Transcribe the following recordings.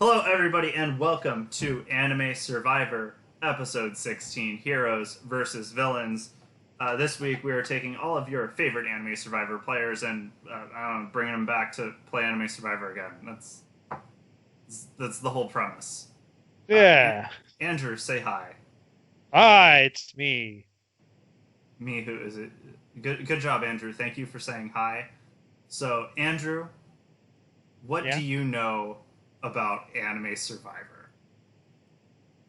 Hello, everybody, and welcome to Anime Survivor, Episode 16, Heroes versus Villains. This week, we are taking all of your favorite Anime Survivor players and I don't know, bringing them back to play Anime Survivor again. That's the whole premise. Yeah. Andrew, say hi. Hi, it's me. Me, who is it? Good job, Andrew. Thank you for saying hi. So, Andrew, what do Yeah. you know about Anime Survivor?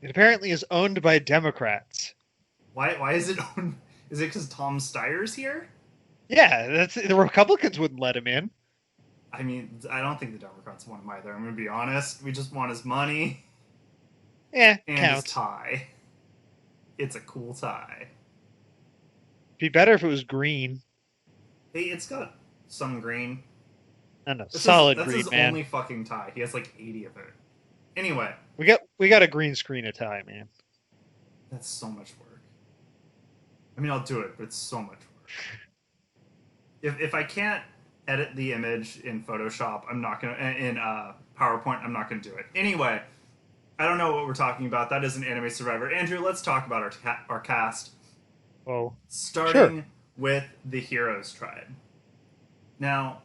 It apparently is owned by Democrats. Why is it on? Is it because Tom Steyer's here? Yeah, the Republicans wouldn't let him in. I mean, I don't think the Democrats want him either. I'm going to be honest. We just want his money and his Counts. tie. It's a cool tie. Be better if it was green. Hey, it's got some green. And a This is solid that's green, his man. only fucking tie. He has like 80 of it. Anyway, We got a green screen a tie, man. that's so much work. I mean, I'll do it, but it's so much work. If I can't edit the image in Photoshop, I'm not gonna in PowerPoint. I'm not gonna do it. Anyway, I don't know what we're talking about. That is an Anime Survivor. Andrew, let's talk about our cast. Oh, sure. Starting with the Heroes tribe. Now,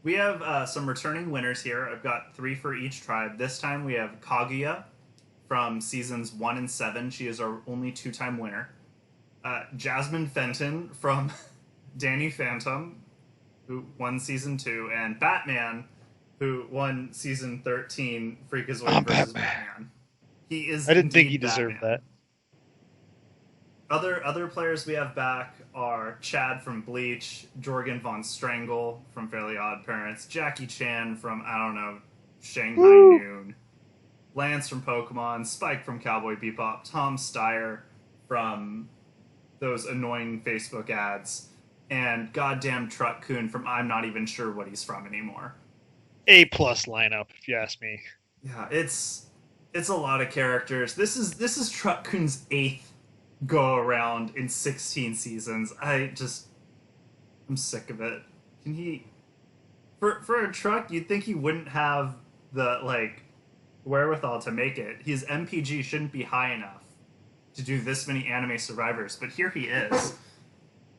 we have some returning winners here. I've got 3 for each tribe. This time we have Kaguya from seasons 1 and 7. She is our only 2-time winner. Jasmine Fenton from Danny Phantom, who won season 2, and Batman, who won season 13, Freakazoid versus Batman. He is I didn't think indeed he deserved Batman. that. Other players we have back are Chad from Bleach, Jorgen von Strangle from Fairly Odd Parents, Jackie Chan from, I don't know, Shanghai Woo! Noon, Lance from Pokemon, Spike from Cowboy Bebop, Tom Steyer from those annoying Facebook ads, and goddamn truck-kun from I'm not even sure what he's from anymore. A+ lineup, if you ask me. Yeah, it's a lot of characters. This is truck-kun's 8th go around in 16 seasons. I'm sick of it. Can he for a truck, you'd think he wouldn't have the like wherewithal to make it. His MPG shouldn't be high enough to do this many anime survivors, but here he is.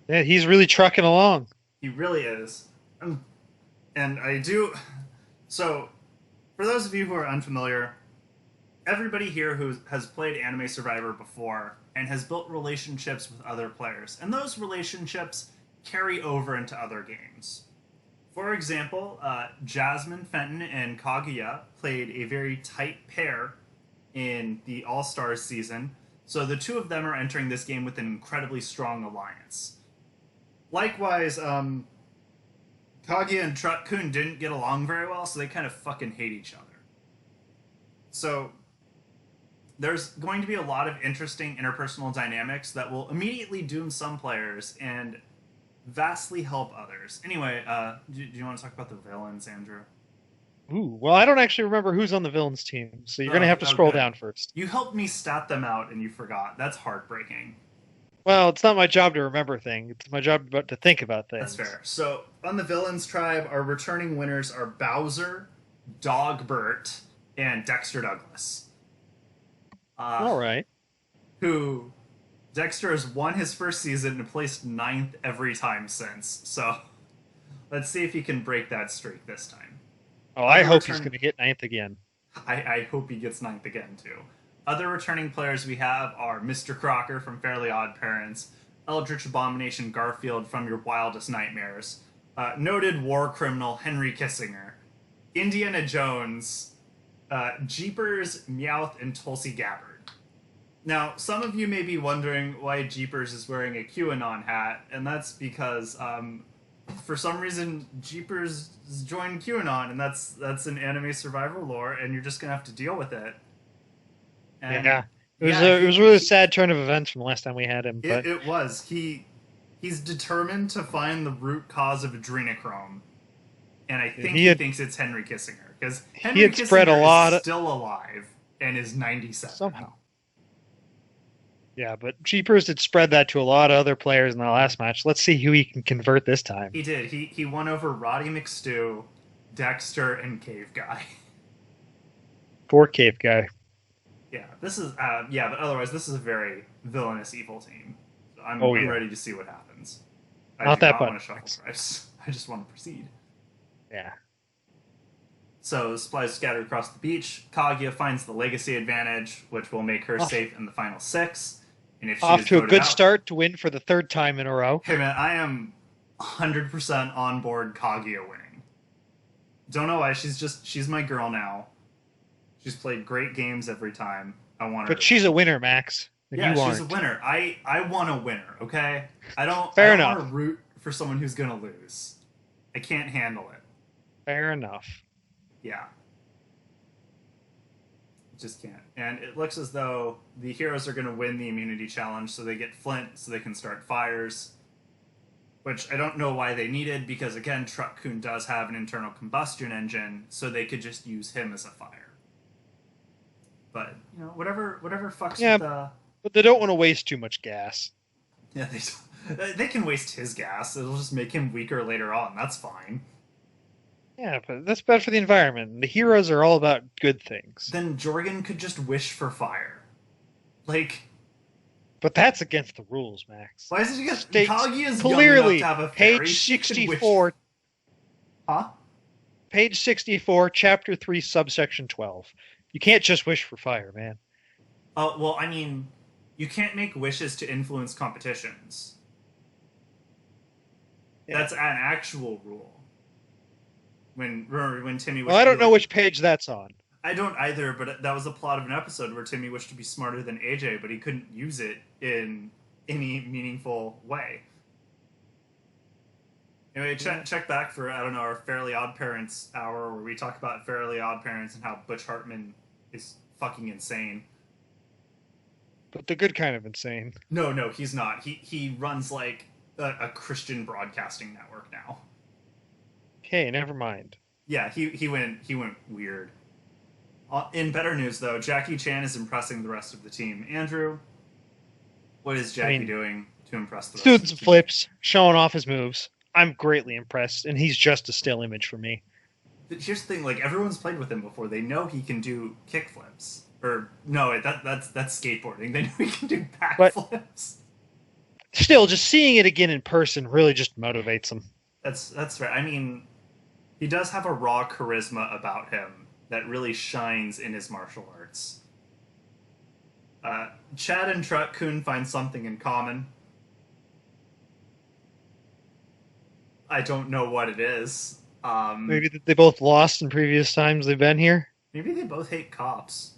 Yeah, he's really trucking along. He really is. And I do so for those of you who are unfamiliar, everybody here who has played Anime Survivor before and has built relationships with other players, and those relationships carry over into other games. For example, Jasmine Fenton and Kaguya played a very tight pair in the All Stars season, so the two of them are entering this game with an incredibly strong alliance. Likewise, Kaguya and truck-kun didn't get along very well, so they kind of fucking hate each other. So there's going to be a lot of interesting interpersonal dynamics that will immediately doom some players and vastly help others. Anyway, do you want to talk about the villains, Andrew? Ooh, well, I don't actually remember who's on the villains team, so you're gonna have to Oh, scroll good. down first. You helped me stat them out and you forgot. That's heartbreaking. Well, it's not my job to remember things. It's my job to think about That's things. fair. So, on the villains tribe, our returning winners are Bowser, Dogbert, and Dexter Douglas. All right. Who Dexter has won his first season and placed 9th every time since. So let's see if he can break that streak this time. Oh, I Other hope he's return, going to get ninth again. I hope he gets 9th again too. Other returning players we have are Mr. Crocker from Fairly Odd Parents, Eldritch Abomination Garfield from Your Wildest Nightmares, noted war criminal Henry Kissinger, Indiana Jones, Jeepers, Meowth, and Tulsi Gabbard. Now, some of you may be wondering why Jeepers is wearing a QAnon hat, and that's because, for some reason, Jeepers joined QAnon, and that's an anime survival lore, and you're just gonna have to deal with it. And Yeah. yeah, It was a really sad turn of events from the last time we had him, but it was he's determined to find the root cause of adrenochrome, and I think he he had thinks it's Henry Kissinger because he Henry had spread a Kissinger lot is of still alive and is 97. somehow. Yeah, but Jeepers had spread that to a lot of other players in the last match. Let's see who he can convert this time. He did. He won over Roddy McStew, Dexter, and Cave Guy. 4 cave guy. Yeah, this is but otherwise this is a very villainous evil team. So I'm Oh, yeah. ready to see what happens. I Not do that not button. want to shuffle dice. I just want to proceed. Yeah. So supplies scattered across the beach. Kaguya finds the legacy advantage, which will make her Off, safe in the final 6. And if she off is to a voted good out, start to win for the 3rd time in a row. hey man, I am 100% on board Kaguya winning. Don't know why. She's my girl now. She's played great games every time. I want her But to win. she's a winner, Max. And Yeah, you she's a aren't. winner. I want a winner. Okay, I Fair don't want to enough. root for someone who's gonna lose. I can't handle it. Fair enough. Yeah, just can't. And it looks as though the heroes are gonna win the immunity challenge, so they get Flint, so they can start fires. Which I don't know why they needed, because again, truck-kun does have an internal combustion engine, so they could just use him as a fire. But whatever fucks Yeah, with the but they don't want to waste too much gas. yeah they can waste his gas. It'll just make him weaker later on. That's fine. Yeah, but that's bad for the environment. The heroes are all about good things. Then Jorgen could just wish for fire. Like, But that's against the rules, Max. why is it against States Kagi is young enough clearly, to have a fairy? page She could wish- 64, Huh? page 64, chapter 3, subsection 12. You can't just wish for fire, man. Oh, well, I mean, you can't make wishes to influence competitions. Yeah. That's an actual rule. Remember when Timmy wished Well, I to don't be know like- which page that's on. I don't either, but that was the plot of an episode where Timmy wished to be smarter than AJ, but he couldn't use it in any meaningful way. Anyway, check back for, I don't know, our Fairly Odd Parents hour where we talk about Fairly Odd Parents and how Butch Hartman is fucking insane. But the good kind of insane. No, he's not. He runs like a Christian broadcasting network now. Okay, never mind. Yeah, he went weird. In better news, though, Jackie Chan is impressing the rest of the team. Andrew, what is Jackie doing to impress the rest Doing of the some team? flips, showing off his moves. I'm greatly impressed, and he's just a still image for me. Here's the thing: like everyone's played with him before, they know he can do kick flips. Or no, that's skateboarding. They know he can do backflips. Still, just seeing it again in person really just motivates him. That's right. I mean, he does have a raw charisma about him that really shines in his martial arts. Chad and truck-kun find something in common. I don't know what it is. Maybe that they both lost in previous times they've been here. Maybe they both hate cops.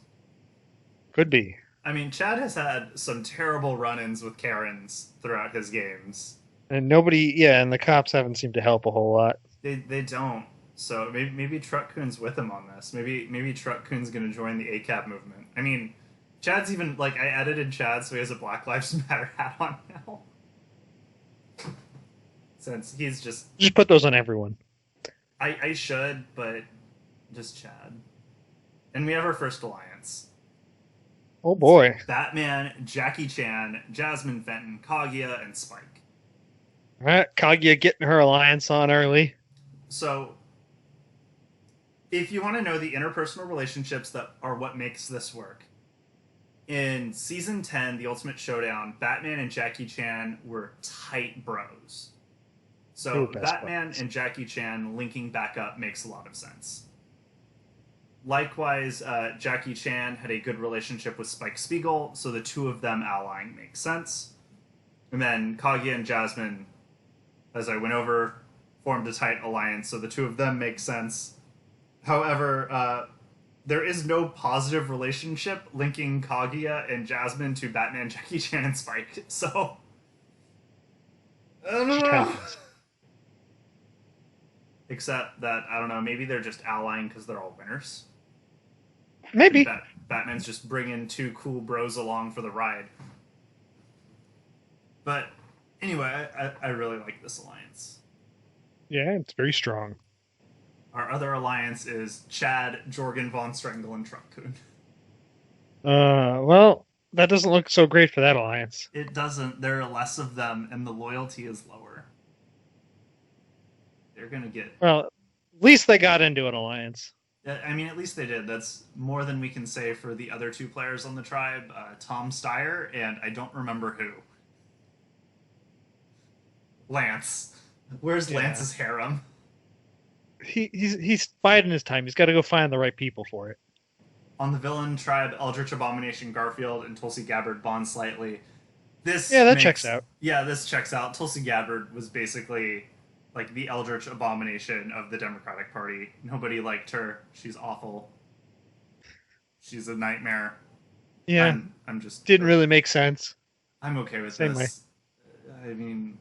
Could be. I mean, Chad has had some terrible run-ins with Karens throughout his games. And and the cops haven't seemed to help a whole lot. They don't. So maybe truck-kun's with him on this. Maybe truck-kun's gonna join the ACAB movement. I mean, Chad's even like I edited Chad so he has a Black Lives Matter hat on now. Since he's just put those on everyone. I should, but just Chad. And we have our first alliance. Oh boy. Batman, Jackie Chan, Jasmine Fenton, Kaguya, and Spike. All right, Kaguya getting her alliance on early. So, if you want to know the interpersonal relationships that are what makes this work, in Season 10, The Ultimate Showdown, Batman and Jackie Chan were tight bros. So, Batman and Jackie Chan linking back up makes a lot of sense. Likewise, Jackie Chan had a good relationship with Spike Spiegel, so the two of them allying makes sense. And then Kaguya and Jasmine, as I went over, formed a tight alliance, so the two of them make sense. However, there is no positive relationship linking Kaguya and Jasmine to Batman, Jackie Chan, and Spike, so... I don't know. Except that, I don't know, maybe they're just allying because they're all winners. Maybe. Batman's just bringing two cool bros along for the ride. But anyway, I really like this alliance. Yeah, it's very strong. Our other alliance is Chad, Jorgen Von Strangle, and truck-kun. Well, that doesn't look so great for that alliance. It doesn't. There are less of them, and the loyalty is lower. They're gonna get... Well, at least they got into an alliance. I mean, at least they did. That's more than we can say for the other two players on the tribe, Tom Steyer, and I don't remember who. Lance. Where's Yeah, Lance's harem? he's biding his time. He's got to go find the right people for it. On the villain tribe, Eldritch Abomination Garfield and Tulsi Gabbard bond slightly. Yeah, This that checks makes out. yeah, this checks out. Tulsi Gabbard was basically like the Eldritch Abomination of the Democratic Party. Nobody liked her. She's awful. She's a nightmare. Yeah, I'm just didn't really make sense. I'm okay with Same way. this. I mean,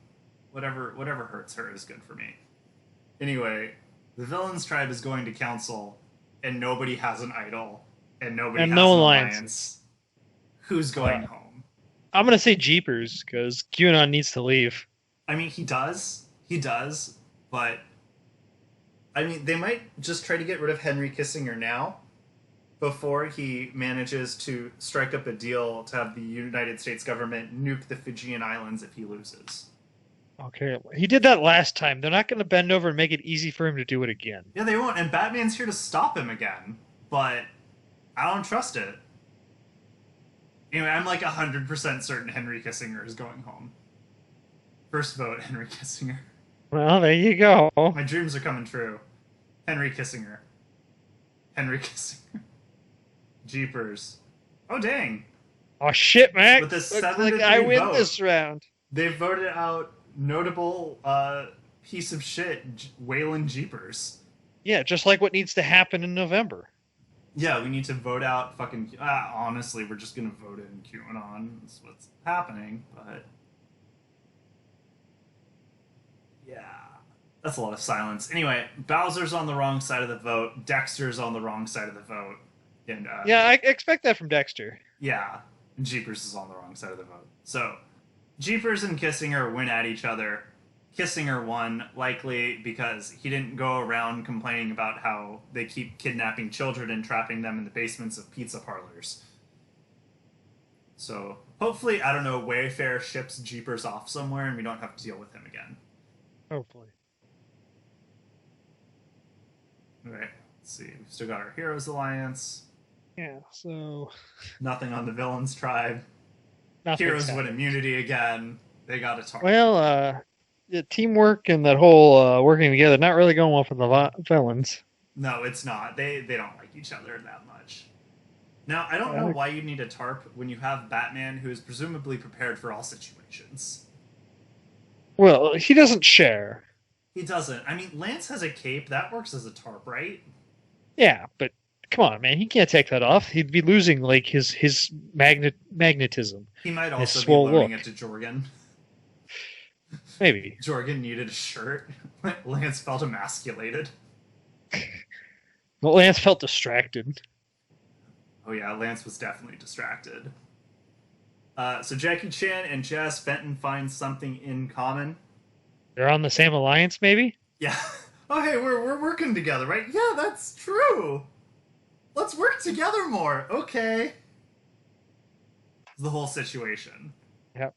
whatever hurts her is good for me. Anyway, the villains tribe is going to council, and nobody has an idol, and nobody And has no an alliances. alliance. Who's going home? I'm gonna say Jeepers because QAnon needs to leave. I mean, he does, but I mean, they might just try to get rid of Henry Kissinger now before he manages to strike up a deal to have the United States government nuke the Fijian Islands if he loses. Okay, he did that last time. They're not gonna bend over and make it easy for him to do it again. Yeah, they won't, and Batman's here to stop him again, but I don't trust it. Anyway, I'm like 100% certain Henry Kissinger is going home. First vote, Henry Kissinger. Well, there you go. My dreams are coming true. Henry Kissinger. Henry Kissinger. Jeepers. Oh, dang. Oh shit, Mac! With this Looks 7 like to 3 I win vote, this round. they voted out notable piece of shit, Waylon Jeepers. Yeah, just like what needs to happen in November. Yeah, we need to vote out fucking. Honestly, we're just gonna vote in QAnon. That's what's happening, but. Yeah. That's a lot of silence. Anyway, Bowser's on the wrong side of the vote. Dexter's on the wrong side of the vote. And, Yeah, I expect that from Dexter. yeah, Jeepers is on the wrong side of the vote. So, Jeepers and Kissinger win at each other. Kissinger won, likely because he didn't go around complaining about how they keep kidnapping children and trapping them in the basements of pizza parlors. So, hopefully, I don't know, Wayfair ships Jeepers off somewhere and we don't have to deal with him again. Hopefully. Okay, let's see. We've still got our Heroes Alliance. Yeah, so Nothing on the Villains tribe. nothing's Heroes win happened. immunity again. They got a target. Well, yeah, teamwork and that whole working together not really going well for the villains. No, it's not. They don't like each other that much. Now, I don't know why you need a tarp when you have Batman, who is presumably prepared for all situations. Well, he doesn't share. He doesn't. I mean, Lance has a cape. That works as a tarp, right? Yeah, but come on, man, he can't take that off. He'd be losing like his magnetism. He might His also be swole loaning look. it to Jorgen. Maybe. Jorgen needed a shirt. Lance felt emasculated. Well, Lance felt distracted. Oh yeah, Lance was definitely distracted. So Jackie Chan and Jazz Fenton find something in common. They're on the same alliance, maybe? Yeah. Oh hey, we're working together, right? Yeah, that's true. Let's work together more. Okay. The whole situation. Yep.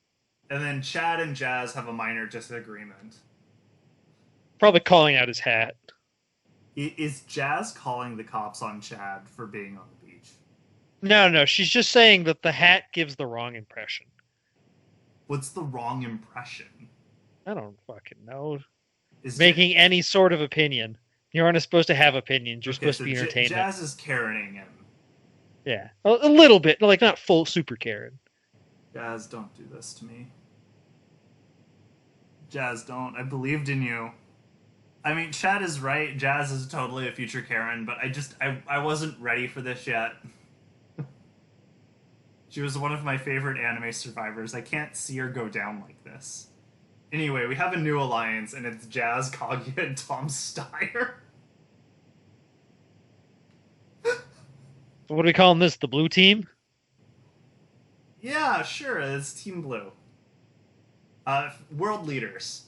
And then Chad and Jazz have a minor disagreement. Probably calling out his hat. Is Jazz calling the cops on Chad for being on the beach? No, she's just saying that the hat gives the wrong impression. What's the wrong impression? I don't fucking know. Is Making any sort of opinion. You aren't supposed to have opinions. You're okay, supposed so to be entertainment. Jazz is Karening him. Yeah, a little bit, like not full super Karen. Jazz, don't do this to me. Jazz, don't. I believed in you. I mean, Chad is right. Jazz is totally a future Karen, but I wasn't ready for this yet. She was one of my favorite anime survivors. I can't see her go down like this. Anyway, we have a new alliance, and it's Jazz, Kaguya, and Tom Steyer. So what are we calling this? The blue team? Yeah, sure, it's Team Blue. World leaders.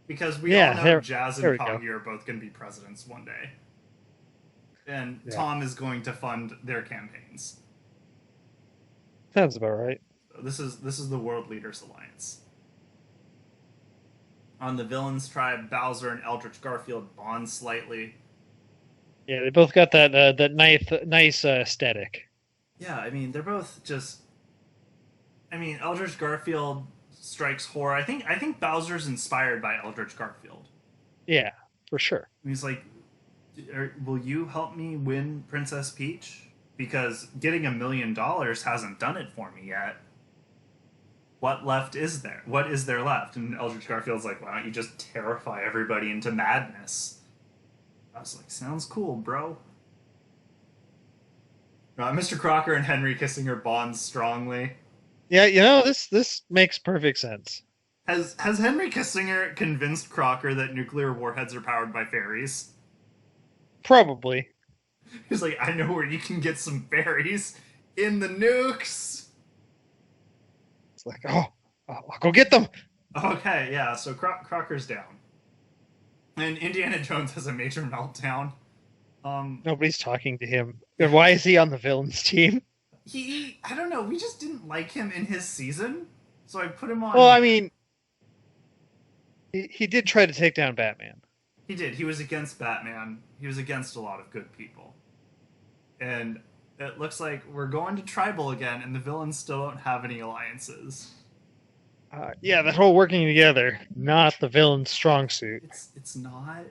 Because we Yeah, all know there- Jazz there and we go. Kaguya are both going to be presidents one day. And Yeah. Tom is going to fund their campaigns. Sounds about right. So this is the World Leaders Alliance. On the Villains tribe, Bowser and Eldritch Garfield bond slightly. Yeah, they both got that nice aesthetic. Yeah, I mean, they're both just. I mean, Eldritch Garfield strikes horror. I think Bowser's inspired by Eldritch Garfield. Yeah, for sure. He's like, "Will you help me win Princess Peach? Because getting $1 million hasn't done it for me yet. What left is there? What is there left?" And Eldritch Garfield's like, "Why don't you just terrify everybody into madness?" I was like, "Sounds cool, bro." Mr. Crocker and Henry Kissinger bond strongly. Yeah, this makes perfect sense. Has Henry Kissinger convinced Crocker that nuclear warheads are powered by fairies? Probably. He's like, "I know where you can get some fairies in the nukes." It's like, oh, I'll go get them. Okay, yeah. So Crocker's down, and Indiana Jones has a major meltdown. Um, Nobody's talking to him. And why is he on the villains team? I don't know. We just didn't like him in his season, so I put him on Well, I here. mean, he did try to take down Batman. He did. He was against Batman. He was against a lot of good people, and it looks like we're going to tribal again, and the villains still don't have any alliances. Yeah, that whole working together, not the villain's strong suit. It's not.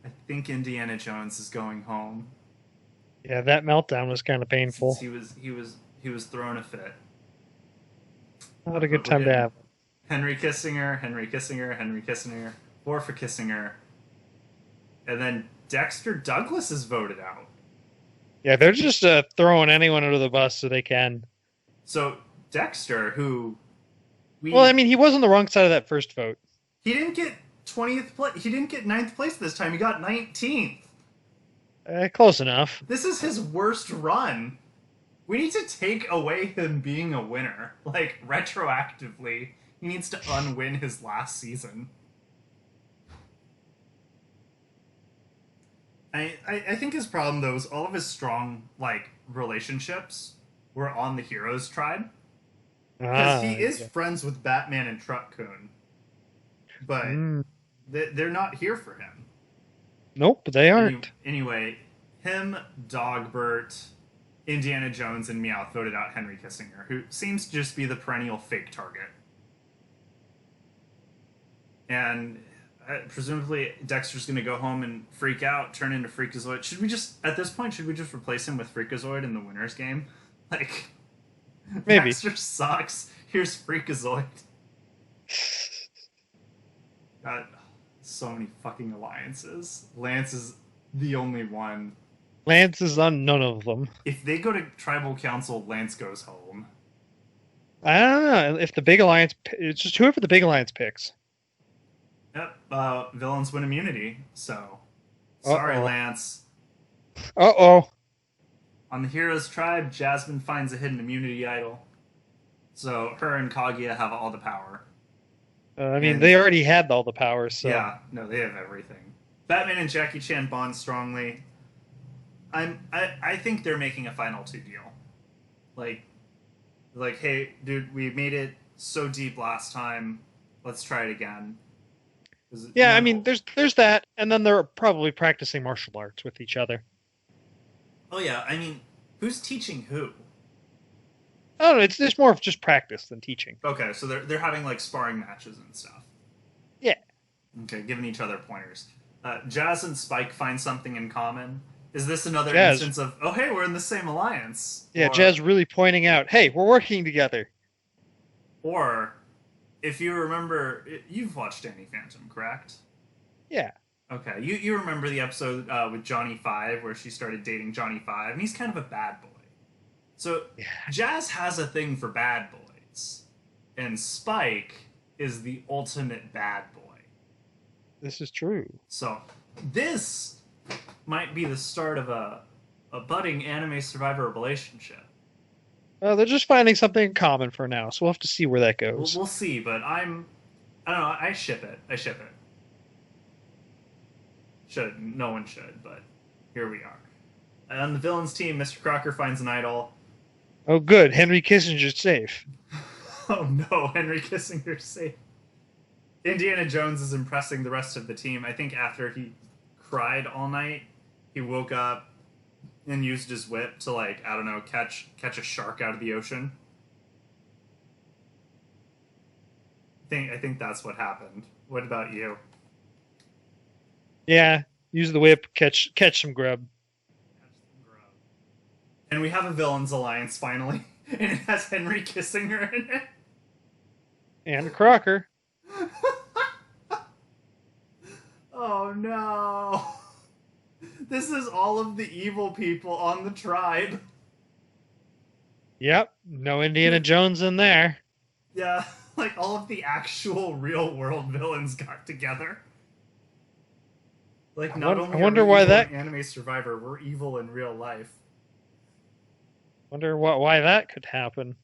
I think Indiana Jones is going home. Yeah, that meltdown was kind of Since painful. he was throwing a fit. Not a But good we're time to getting have. Henry Kissinger, Henry Kissinger, Henry Kissinger, four for Kissinger, and then Dexter Douglas is voted out. Yeah, they're just throwing anyone under the bus so they can. So Dexter, who Well, I we mean, he was on the wrong side of that first vote. he didn't get 20th place. He didn't get ninth place this time. He got 19th. Close enough. This is his worst run. We need to take away him being a winner, like retroactively. He needs to unwin his last season. I think his problem though is all of his strong like relationships were on the heroes tribe because he is Yeah. friends with Batman and Truck-kun, but Mm, they're not here for him. nope, they aren't. Anyway, him, Dogbert, Indiana Jones, and Meowth voted out Henry Kissinger, who seems to just be the perennial fake target. And presumably Dexter's going to go home and freak out, turn into Freakazoid. Should we just, at this point, should we just replace him with Freakazoid in the winners game? Like, Maybe. Dexter sucks. Here's Freakazoid. Got so many fucking alliances. Lance is the only one. Lance is on none of them. If they go to tribal council, Lance goes home. I don't know if the big alliance. It's just whoever the big alliance picks. Yep, villains win immunity. So, sorry, Uh-oh. Lance. Uh-oh. On the heroes tribe, Jasmine finds a hidden immunity idol. So her and Kaguya have all the power. I mean, And they already had all the powers, so yeah, no, they have everything. Batman and Jackie Chan bond strongly. I think they're making a final two deal. Like hey, dude, we made it so deep last time. Let's try it again. yeah. I mean, there's that, and then they're probably practicing martial arts with each other. Oh yeah, I mean, who's teaching who? I don't know. It's more of just practice than teaching. Okay, so they're having like sparring matches and stuff. Yeah, Okay, giving each other pointers. Jazz and Spike find something in common. Is this another Jazz. instance of, oh hey, we're in the same alliance? Yeah, Or, Jazz really pointing out, hey, we're working together. or if you remember, you've watched Danny Phantom, correct? Yeah. Okay, you remember the episode with Johnny Five where she started dating Johnny Five, and he's kind of a bad boy. So Yeah. Jazz has a thing for bad boys, and Spike is the ultimate bad boy. This is true. So this might be the start of a budding anime survivor relationship. They're just finding something in common for now, so we'll have to see where that We'll, goes. we'll see, but I don't know. I ship it. I ship it. Should no one should, but here we are. On the villains team, Mr. Crocker finds an idol. Oh, good. Henry Kissinger's safe. Oh no, Henry Kissinger's safe. Indiana Jones is impressing the rest of the team. I think after he cried all night He woke up and used his whip to, like, I don't know, catch a shark out of the ocean. I think that's what happened. What about you? Yeah, use the whip, catch some grub. And we have a villains alliance finally, and it has Henry Kissinger in it. And a Crocker. Oh no! This is all of the evil people on the tribe. Yep, no Indiana Jones in there. Yeah, like all of the actual real world villains got together. Like, not only I are wonder we why evil that. in Anime Survivor, we're evil in real life. Why that could happen.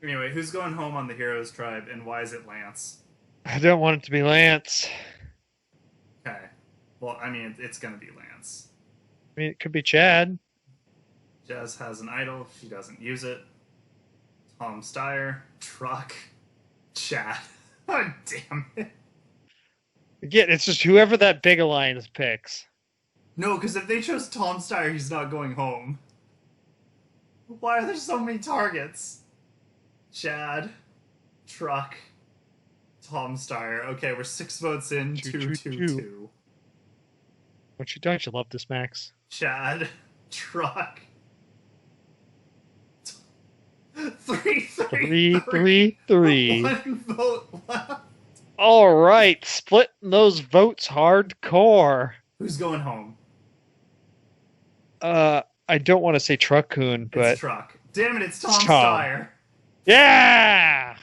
Anyway, who's going home on the Heroes tribe, and why is it Lance? I don't want it to be Lance. Okay. Well, I mean, it's gonna be Lance. I mean, it could be Chad. Jazz has an idol. She doesn't use it. Tom Steyer. Truck. Chad. Oh, damn it. Again, it's just whoever that big alliance picks. No, because if they chose Tom Steyer, he's not going home. Why are there so many targets? Chad. Truck. Tom Steyer. Okay, we're 6 votes in. 2-2-2. Don't you love this, Max? Chad. Truck. 3-3-3. 3-3-3. One vote left. All right, splitting those votes hardcore. Who's going home? I don't want to say truck-kun, but It's Truck. Damn it, it's Tom Tom. Steyer. Yeah.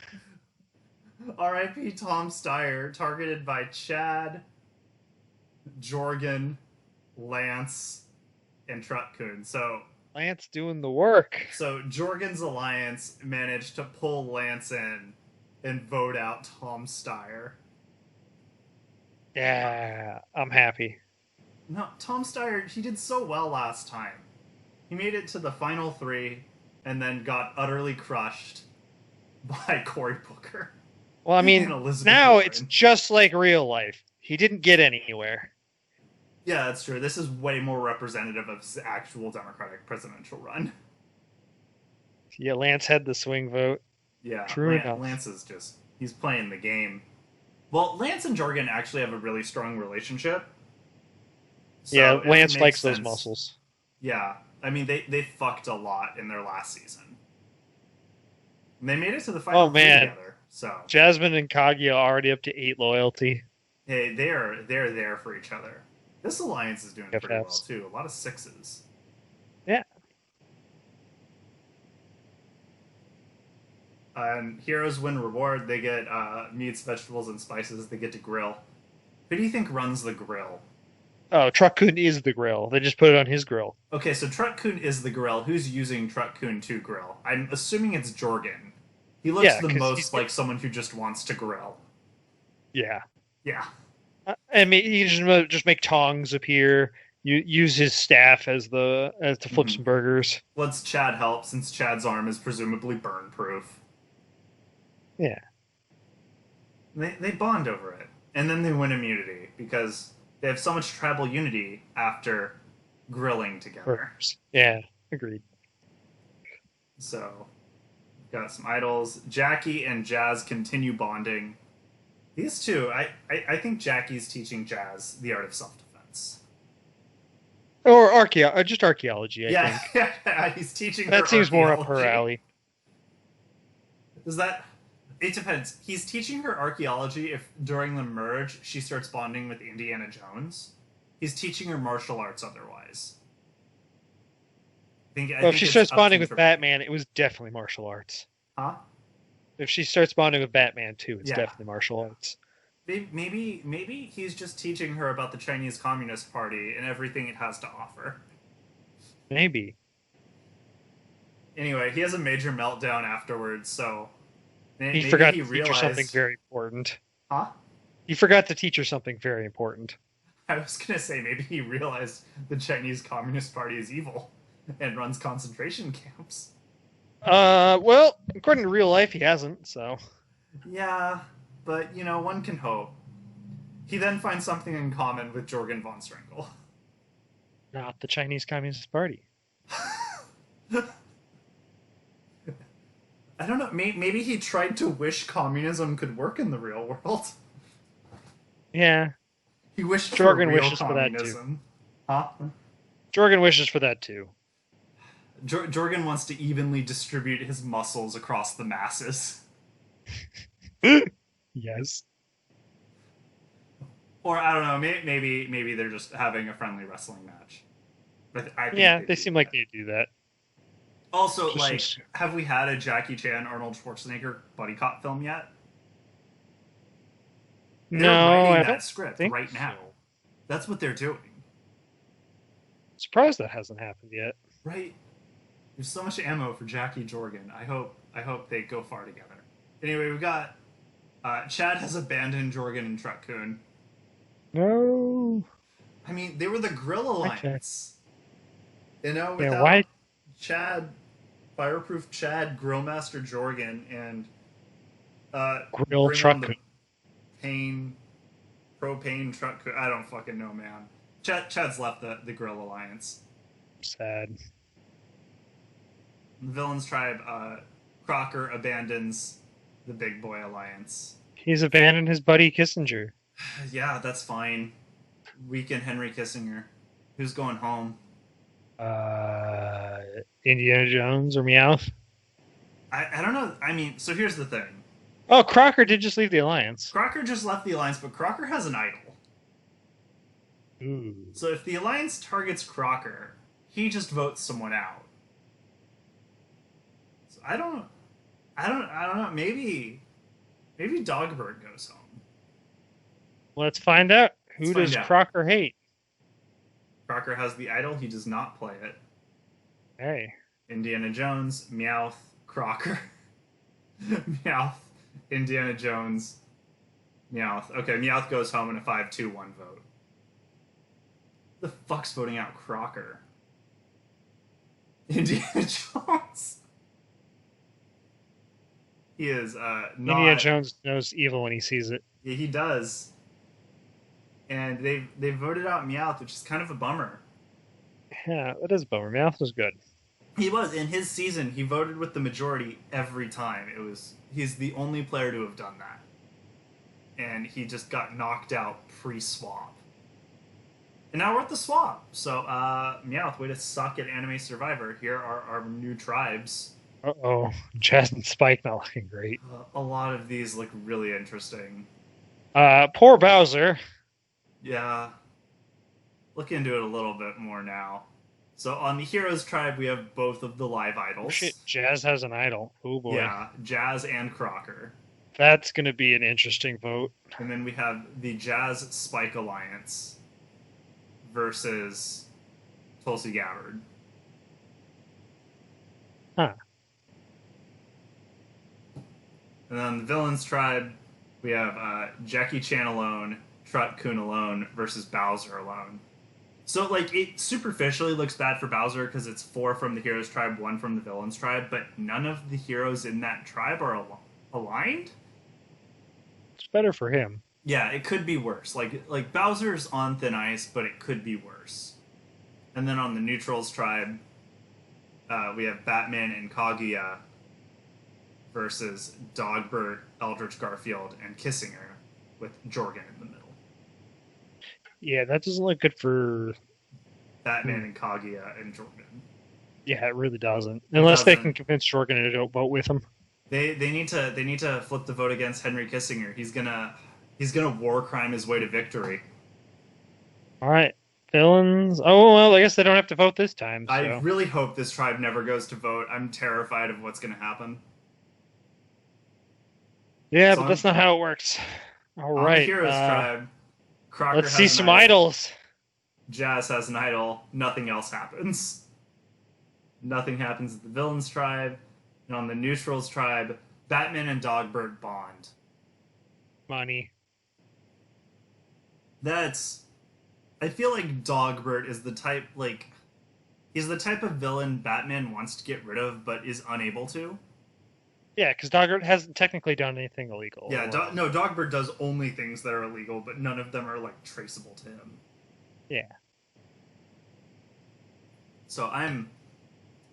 R.I.P. Tom Steyer, targeted by Chad, Jorgen, Lance, and truck-kun. Lance doing the work. So Jorgen's alliance managed to pull Lance in and vote out Tom Steyer. Yeah, I'm happy. No, Tom Steyer, he did so well last time. He made it to the final 3 and then got utterly crushed by Cory Booker. Well, I mean, now Warren. it's just like real life. He didn't get anywhere. Yeah, that's true. This is way more representative of his actual Democratic presidential run. Yeah, Lance had the swing vote. Yeah, True enough. Lance is just, he's playing the game. Well, Lance and Jorgen actually have a really strong relationship. So yeah, Lance likes sense. Those muscles. Yeah, I mean, they fucked a lot in their last season. And they made it to the final 3 together. So Jasmine and Kaguya already up to 8 loyalty. Hey, they're there for each other. This alliance is doing pretty well too. A lot of 6s. Yeah. And heroes win reward. They get meats, vegetables, and spices. They get to grill. Who do you think runs the grill? Oh, truck-kun is the grill. They just put it on his grill. Okay, so truck-kun is the grill. Who's using truck-kun to grill? I'm assuming it's Jorgen. He looks the most like someone who just wants to grill. Yeah. Yeah. I mean, he just make tongs appear. You use his staff as to flip some burgers. Let's Chad help, since Chad's arm is presumably burn-proof. Yeah. They bond over it, and then they win immunity because they have so much tribal unity after grilling together. Burgers. Yeah, agreed. So, we've got some idols. Jackie and Jazz continue bonding. These two, I think Jackie's teaching Jazz the art of self-defense. Or just archaeology, I think. Yeah, he's teaching her That seems more up her alley. Is that... It depends. He's teaching her archaeology if, during the merge, she starts bonding with Indiana Jones. He's teaching her martial arts otherwise. If she starts bonding with Batman, it was definitely martial arts. Huh? If she starts bonding with Batman, too, it's definitely martial arts. Maybe he's just teaching her about the Chinese Communist Party and everything it has to offer. Maybe. Anyway, he has a major meltdown afterwards, so... He forgot to teach her something very important. Huh? He forgot to teach her something very important. I was going to say, maybe he realized the Chinese Communist Party is evil and runs concentration camps. Well, according to real life, he hasn't, so... Yeah, but, one can hope. He then finds something in common with Jorgen von Strangle. Not the Chinese Communist Party. I don't know. Maybe he tried to wish communism could work in the real world. Yeah, He wished for Jorgen real wishes for that too. communism. Huh? Jorgen wishes for that too. Jorgen wants to evenly distribute his muscles across the masses. Yes. Or I don't know. Maybe they're just having a friendly wrestling match. But I think Yeah, they they do seem like that. they do that. Also, Just like, have we had a Jackie Chan Arnold Schwarzenegger buddy cop film yet? They're no, writing I that don't script think right now. so. That's what they're doing. Surprised that hasn't happened yet. Right? There's so much ammo for Jackie Jorgen. I hope they go far together. Anyway, we got Chad has abandoned Jorgen and truck-kun. No. I mean, they were the Grill Okay. Alliance. You know, Yeah, why without Chad, Fireproof Chad, Grillmaster Jorgen, and grill bring on truck? the pain, propane truck. I don't fucking know, man. Chad's left the Grill Alliance. Sad. The Villains Tribe, Crocker abandons the Big Boy Alliance. He's abandoned his buddy Kissinger. Yeah, that's fine. Weekend Henry Kissinger. Who's going home? Uh, Indiana Jones or Meowth? I don't know. I mean, so here's the thing. Oh, Crocker did just leave the Alliance. Crocker just left the Alliance, but Crocker has an idol. Ooh. So if the Alliance targets Crocker, he just votes someone out. So I don't know. Maybe Dogbird goes home. Let's find out. Who Let's does find out. Crocker hate? Crocker has the idol. He does not play it. Hey. Indiana Jones, Meowth, Crocker. Meowth, Indiana Jones, Meowth. Okay, Meowth goes home in a 5-2-1 vote. The fuck's voting out Crocker? Indiana Jones. He is not. Indiana Jones knows evil when he sees it. Yeah, he does. And they voted out Meowth, which is kind of a bummer. Yeah, that is a bummer. Meowth was good. He was in his season. He voted with the majority every time. He's the only player to have done that, and he just got knocked out pre-swap. And now we're at the swap. So, Meowth, way to suck at Anime Survivor. Here are our new tribes. Uh-oh. Jazz and Spike not looking great. A lot of these look really interesting. Poor Bowser. Yeah. Look into it a little bit more now. So on the Heroes tribe, we have both of the live idols. Oh, shit, Jazz has an idol. Oh boy. Yeah, Jazz and Crocker. That's going to be an interesting vote. And then we have the Jazz Spike Alliance versus Tulsi Gabbard. Huh. And then the Villains tribe, we have Jackie Chan alone, truck-kun alone versus Bowser alone. So, like, it superficially looks bad for Bowser because it's 4 from the Heroes tribe, 1 from the Villains tribe, but none of the heroes in that tribe are aligned? It's better for him. Yeah, it could be worse. Like Bowser's on thin ice, but it could be worse. And then on the Neutrals tribe, we have Batman and Kaguya versus Dogbert, Eldritch Garfield, and Kissinger, with Jorgen in the middle. Yeah, that doesn't look good for Batman and Kaguya and Jorgen. Yeah, it really doesn't. Unless they can convince Jorgen to vote with him. They need to flip the vote against Henry Kissinger. He's gonna war crime his way to victory. All right, Villains. Oh well, I guess they don't have to vote this time. So. I really hope this tribe never goes to vote. I'm terrified of what's gonna happen. Yeah, So but that's not how it works. All on right, the Heroes tribe, Crocker let's see has an some idol. idols. Jazz has an idol. Nothing else happens. Nothing happens at the Villains tribe. And on the Neutrals tribe, Batman and Dogbert bond. Money. I feel like Dogbert is the type, he's the type of villain Batman wants to get rid of, but is unable to. Yeah, because Dogbert hasn't technically done anything illegal. Yeah, Dogbert does only things that are illegal, but none of them are, traceable to him. Yeah. So I don't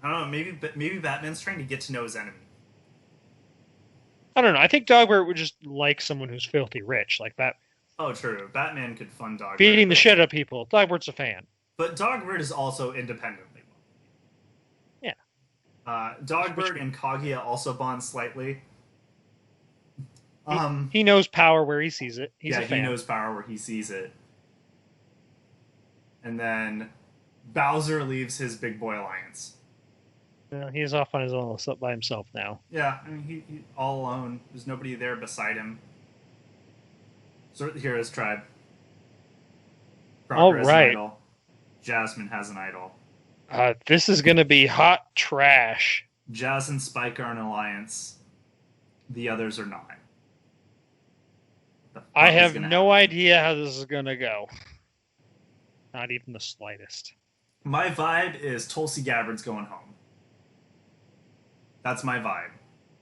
know, maybe Batman's trying to get to know his enemy. I don't know. I think Dogbert would just like someone who's filthy rich, like that, Oh, true. Batman could fund Dogbert, beating the shit out of people. Dogbert's a fan. but Dogbert is also independently Yeah, wealthy. which Dogbert and Kaguya also bond slightly. he, Um, he knows power where he sees it. He's yeah, a he fan. knows power where he sees it. And then Bowser leaves his big boy alliance. He's off on his own by himself now. Yeah, I mean, he all alone. There's nobody there beside him. Sort of the hero's tribe. All Crocker has an right. idol. Jasmine has an idol. This is going to be hot trash. Jazz and Spike are an alliance. The others are not. What the I fuck is have gonna no happen? idea how this is going to go. Not even the slightest. My vibe is Tulsi Gabbard's going home. That's my vibe.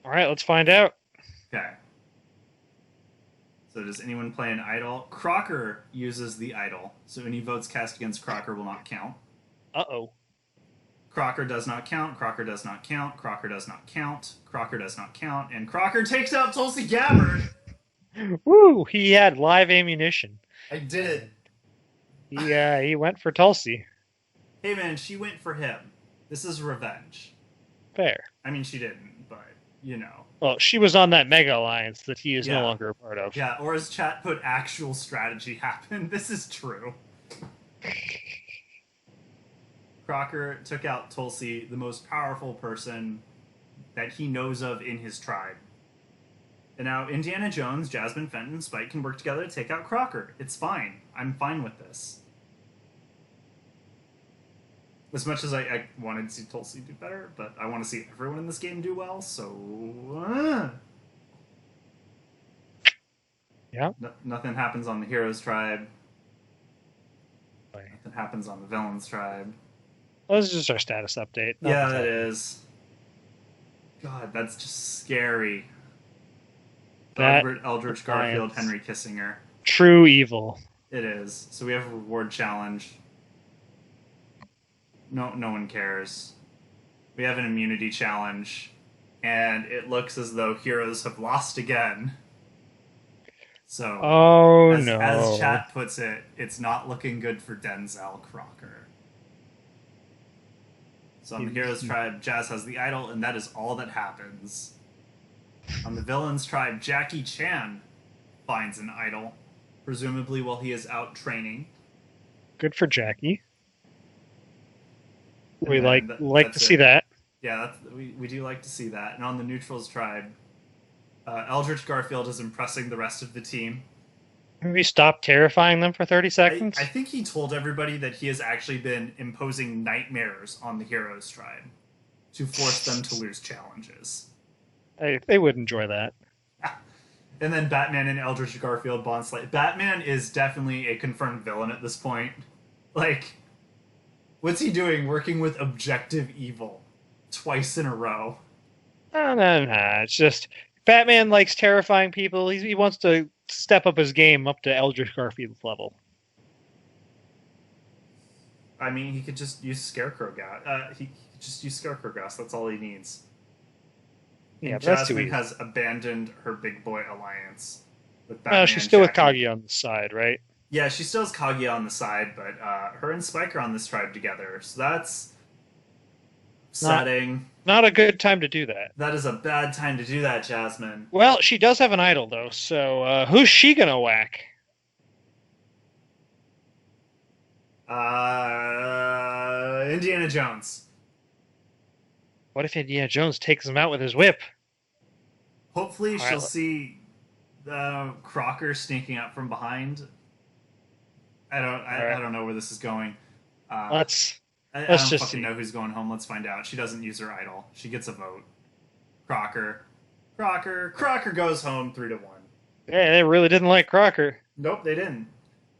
All right, let's find out. Okay. So does anyone play an idol? Crocker uses the idol, so any votes cast against Crocker will not count. Uh-oh. Crocker does not count, Crocker does not count, Crocker does not count, Crocker does not count, and Crocker takes out Tulsi Gabbard! Woo! He had live ammunition. I did it. He went for Tulsi. Hey man, she went for him. This is revenge. Fair. I mean, she didn't, but, you know. Well, she was on that mega alliance that he is Yeah. no longer a part of. Yeah, or as chat put, actual strategy happened. This is true. Crocker took out Tulsi, the most powerful person that he knows of in his tribe. And now Indiana Jones, Jasmine Fenton, and Spike can work together to take out Crocker. It's fine. I'm fine with this. As much as I wanted to see Tulsi do better, but I want to see everyone in this game do well, so... Yeah. Nothing happens on the Heroes tribe. Right. Nothing happens on the Villains tribe. Well, this is just our status update. Yeah, it is. God, that's just scary. That Albert Eldritch alliance. Garfield, Henry Kissinger. True evil. It is. So we have a reward challenge. No one cares. We have an immunity challenge, and it looks as though heroes have lost again. So, Oh, as no. chat puts it, it's not looking good for Denzel Crocker. So on the Heroes tribe, Jazz has the idol, and that is all that happens. On the Villains tribe, Jackie Chan finds an idol, presumably while he is out training. Good for Jackie. And We then like to see that. Yeah, we do like to see that. And on the Neutrals tribe, Eldritch Garfield is impressing the rest of the team. Maybe stop terrifying them for 30 seconds. I think he told everybody that he has actually been imposing nightmares on the Heroes tribe to force them to lose challenges. They would enjoy that. And then Batman and Eldritch Garfield bond slightly. Batman is definitely a confirmed villain at this point. Like, what's he doing working with objective evil twice in a row? No. It's just Batman likes terrifying people. He wants to step up his game up to Eldritch Garfield's level. I mean, he could just use Scarecrow gas. He could just use Scarecrow gas. That's all he needs. Yeah, And but that's too Jasmine easy. has abandoned her big boy alliance with Batman. She's still with Jackie. Kaguya on the side, right? Yeah, she still has Kaguya on the side, but her and Spike are on this tribe together, so that's upsetting. Not a good time to do that. That is a bad time to do that, Jasmine. Well, she does have an idol, though, so who's she gonna whack? Indiana Jones. What if Indiana Jones takes him out with his whip? Hopefully, All right, she'll see Crocker sneaking up from behind. I don't know where this is going. Let's I let's don't just fucking see. know who's going home. Let's find out. She doesn't use her idol. She gets a vote. Crocker goes home 3-1. Yeah, they really didn't like Crocker. Nope, they didn't.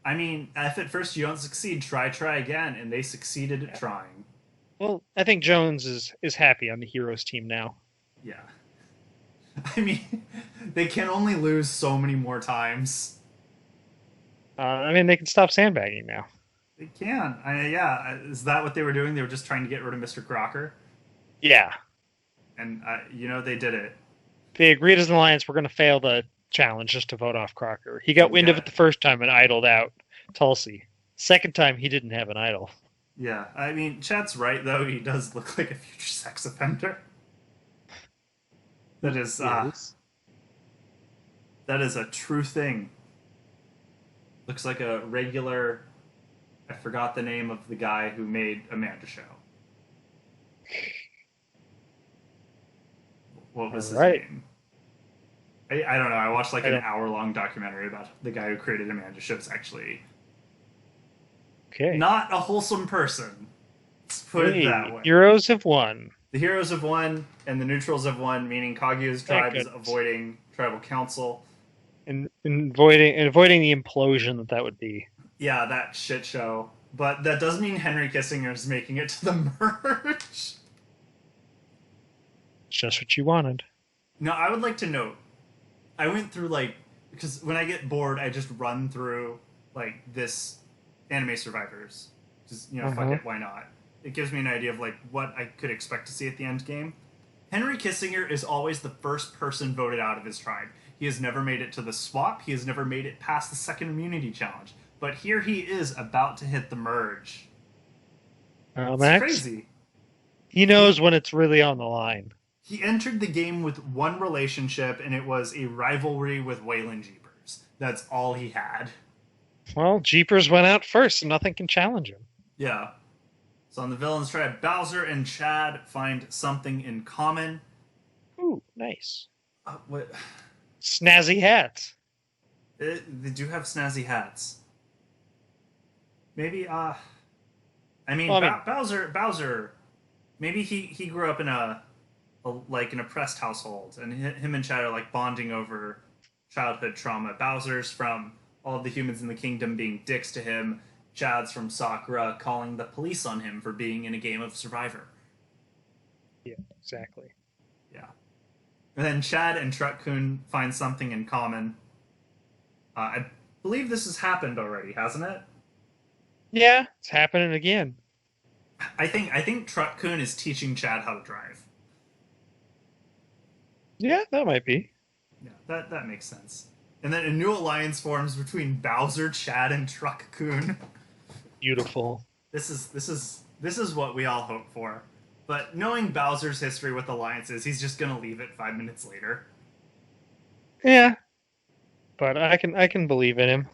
I mean, if at first you don't succeed, try again, and they succeeded at trying. Well, I think Jones is happy on the heroes team now. Yeah. I mean, they can only lose so many more times. I mean, they can stop sandbagging now. They can. Yeah. Is that what they were doing? They were just trying to get rid of Mr. Crocker, Yeah. and they did it. They agreed as an alliance we're going to fail the challenge just to vote off Crocker. He got Didn't wind get of it. it the first time and idled out Tulsi. Second time, he didn't have an idol. Yeah. I mean, Chad's right though. He does look like a future sex offender. That is Is. that is a true thing. Looks like a regular. I forgot the name of the guy who made Amanda Show. What All was his right. name? I don't know. I watched like I an don't. hour-long documentary about the guy who created Amanda Show's actually Okay. not a wholesome person. Let's put it that Hey, way. heroes have won. The heroes have won, and the neutrals have won, meaning Kaguya's Thank tribe is goodness. avoiding tribal council. And avoiding the implosion that would be. Yeah, that shit show. But that does mean Henry Kissinger is making it to the merge. Just what you wanted. Now, I would like to note, I went through like because when I get bored, I just run through like this anime survivors. Just fuck Uh-huh. it, why not? It gives me an idea of like what I could expect to see at the end game. Henry Kissinger is always the first person voted out of his tribe. He has never made it to the swap. He has never made it past the second immunity challenge. But here he is about to hit the merge. It's Max, crazy. he knows when it's really on the line. He entered the game with one relationship, and it was a rivalry with Waylon Jeepers. That's all he had. Well, Jeepers went out first, and nothing can challenge him. Yeah. So on the villains tribe, Bowser and Chad find something in common. Ooh, nice. What? Snazzy hats. They do have snazzy hats. Maybe. I mean, Well, I mean, Bowser. Maybe he grew up in like an oppressed household, and him and Chad are like bonding over childhood trauma. Bowser's from all of the humans in the kingdom being dicks to him. Chad's from Sakura calling the police on him for being in a game of Survivor. yeah, exactly. Yeah. And then Chad and truck-kun find something in common. I believe this has happened already, hasn't it? Yeah, it's happening again. I think truck-kun is teaching Chad how to drive. Yeah, that might be. Yeah, that makes sense. And then a new alliance forms between Bowser, Chad, and truck-kun. Beautiful. This is what we all hope for. But knowing Bowser's history with alliances, he's just gonna leave it 5 minutes later. Yeah, but I can believe in him.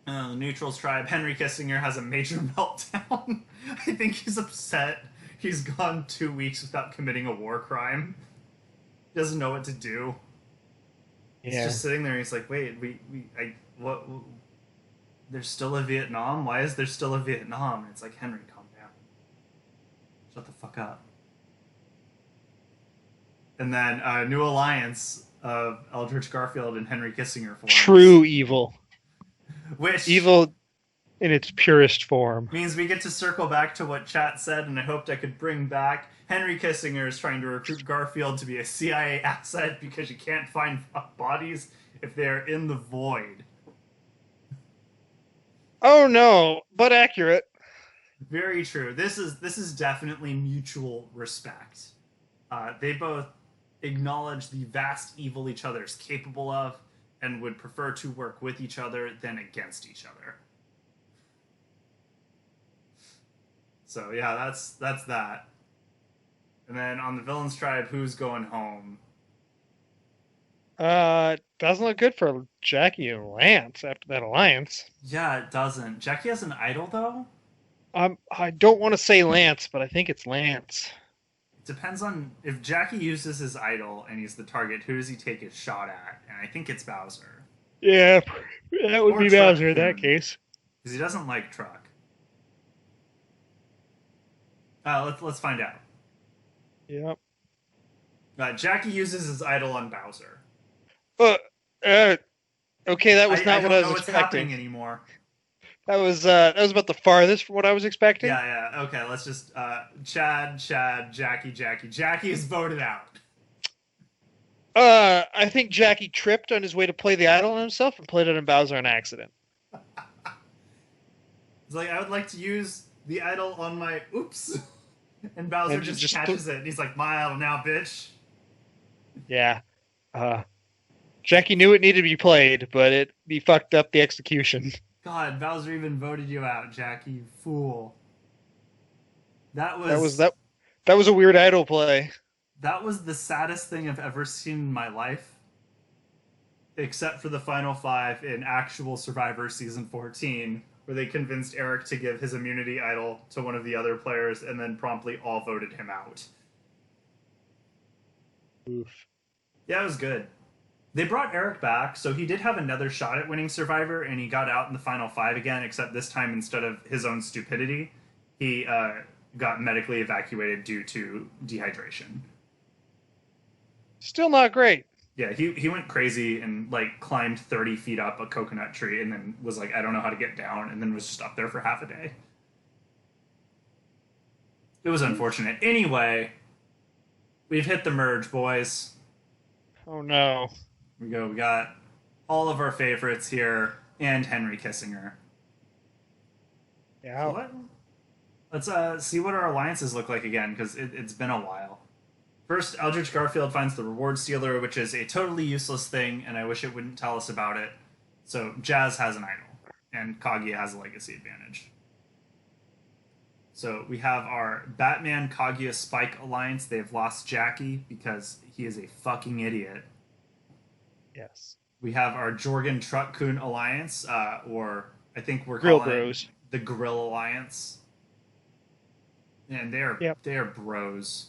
The Neutrals tribe, Henry Kissinger has a major meltdown. I think he's upset. He's gone 2 weeks without committing a war crime. He doesn't know what to do. He's Yeah. just sitting there. He's like, "Wait, what? There's still a Vietnam. Why is there still a Vietnam?" And it's like, Henry, calm down. Shut the fuck up. And then a new alliance of Eldridge Garfield and Henry Kissinger forms, True evil. which Evil in its purest form. means we get to circle back to what chat said, and I hoped I could bring back. Henry Kissinger is trying to recruit Garfield to be a CIA asset because you can't find bodies if they're in the void. Oh no, but accurate. Very true. This is definitely mutual respect. They both acknowledge the vast evil each other is capable of, and would prefer to work with each other than against each other. So yeah, that's that. And then on the villains tribe, who's going home? Doesn't look good for Jackie and Lance after that alliance. Yeah, it doesn't. Jackie has an idol though. I don't want to say Lance, but I think it's Lance. It depends on if Jackie uses his idol and he's the target. Who does he take his shot at? And I think it's Bowser Yeah, that would or be Truck Bowser in that Kun case. because he doesn't like Truck. Let's find out. Yep. Jackie uses his idol on Bowser. But okay, that was I not what don't I know was what's happening expecting. anymore. That was about the farthest from what I was expecting. Yeah. Okay, let's just Chad, Jackie. Jackie is voted out. I think Jackie tripped on his way to play the idol on himself and played it on Bowser on accident. He's like, I would like to use the idol on my oops. And Bowser And just catches it. And he's like, my idol now, bitch. yeah. Uh, Jackie knew it needed to be played, but he fucked up the execution. God, Bowser even voted you out, Jack, you fool. That That was was that. That was a weird idol play. that was the saddest thing I've ever seen in my life, except for the final five in actual Survivor season 14, where they convinced Eric to give his immunity idol to one of the other players and then promptly all voted him out. Oof. Yeah, it was good. They brought Eric back, so he did have another shot at winning Survivor, and he got out in the final five again, except this time instead of his own stupidity, he got medically evacuated due to dehydration. Still not great. Yeah, he went crazy and like climbed 30 feet up a coconut tree and then was like, I don't know how to get down, and then was just up there for half a day. It was unfortunate. Anyway, we've hit the merge, boys. Oh no. We go. We got all of our favorites here and Henry Kissinger. Yeah. What? Let's see what our alliances look like again, because it's been a while. First, Eldritch Garfield finds the reward stealer, which is a totally useless thing, and I wish it wouldn't tell us about it. So Jazz has an idol, and Kaguya has a legacy advantage. So we have our Batman Kaguya Spike alliance. They've lost Jackie because he is a fucking idiot. Yes. We have our Jorgen truck-kun alliance, or I think we're Grill calling Bros. it the Grill Alliance. And Yep. they are bros.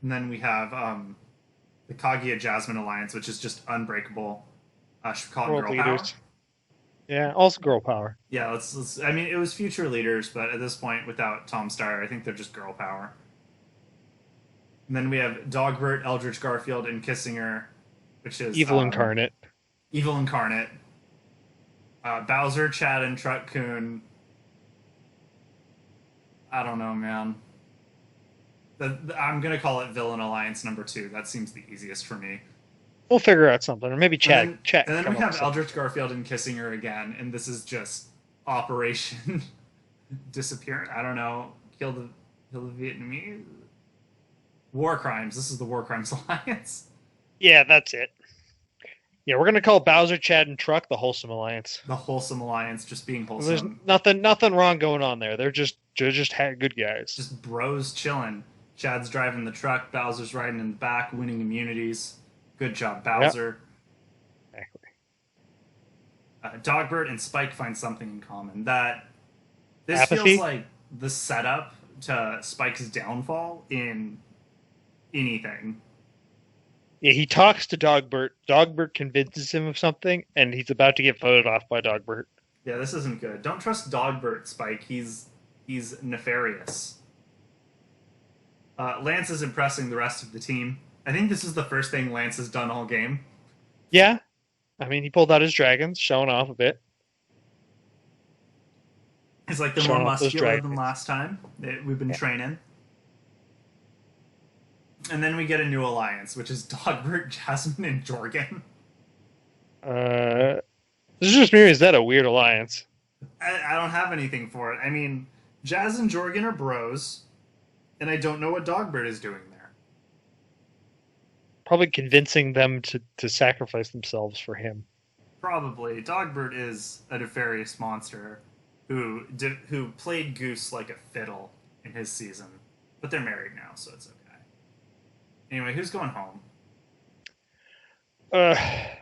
And then we have the Kaguya Jasmine alliance, which is just unbreakable. Should we call it World girl leaders. power? Yeah. Also girl power. Yeah, let's. I mean, it was future leaders, but at this point, without Tom Steyer, I think they're just girl power. And then we have Dogbert, Eldritch Garfield, and Kissinger, which is Evil incarnate. Evil incarnate. Bowser, Chad, and truck-kun. I don't know, man. I'm gonna call it Villain Alliance number 2. That seems the easiest for me. We'll figure out something, or maybe Chad. Chad. And then come we up have with something. Eldritch Garfield and Kissinger again, and this is just Operation Disappearance. I don't know. Kill the Vietnamese. War crimes. This is the War Crimes Alliance. Yeah, that's it. Yeah, we're gonna call Bowser, Chad, and Truck the Wholesome Alliance. The Wholesome Alliance, just being There's wholesome. nothing wrong going on there. They're just good guys. Just bros chilling. Chad's driving the truck. Bowser's riding in the back, winning immunities. Good job, Bowser. Yep. Exactly. Dogbert and Spike find something in common. That this Apathy? feels like the setup to Spike's downfall in anything. Yeah, he talks to Dogbert. Dogbert convinces him of something, and he's about to get voted off by Dogbert. Yeah, this isn't good. Don't trust Dogbert, Spike. He's nefarious. Lance is impressing the rest of the team. I think this is the first thing Lance has done all game. Yeah, I mean, he pulled out his dragons, showing off a bit. He's like the Showing more off those muscular than dragons. last time. We've been training. And then we get a new alliance, which is Dogbert, Jasmine, and Jorgen. This is just me. Or is that a weird alliance? I don't have anything for it. I mean, Jazz and Jorgen are bros, and I don't know what Dogbert is doing there. Probably convincing them to sacrifice themselves for him. Probably. Dogbert is a nefarious monster who played Goose like a fiddle in his season. But they're married now, so it's okay. Anyway, who's going home? I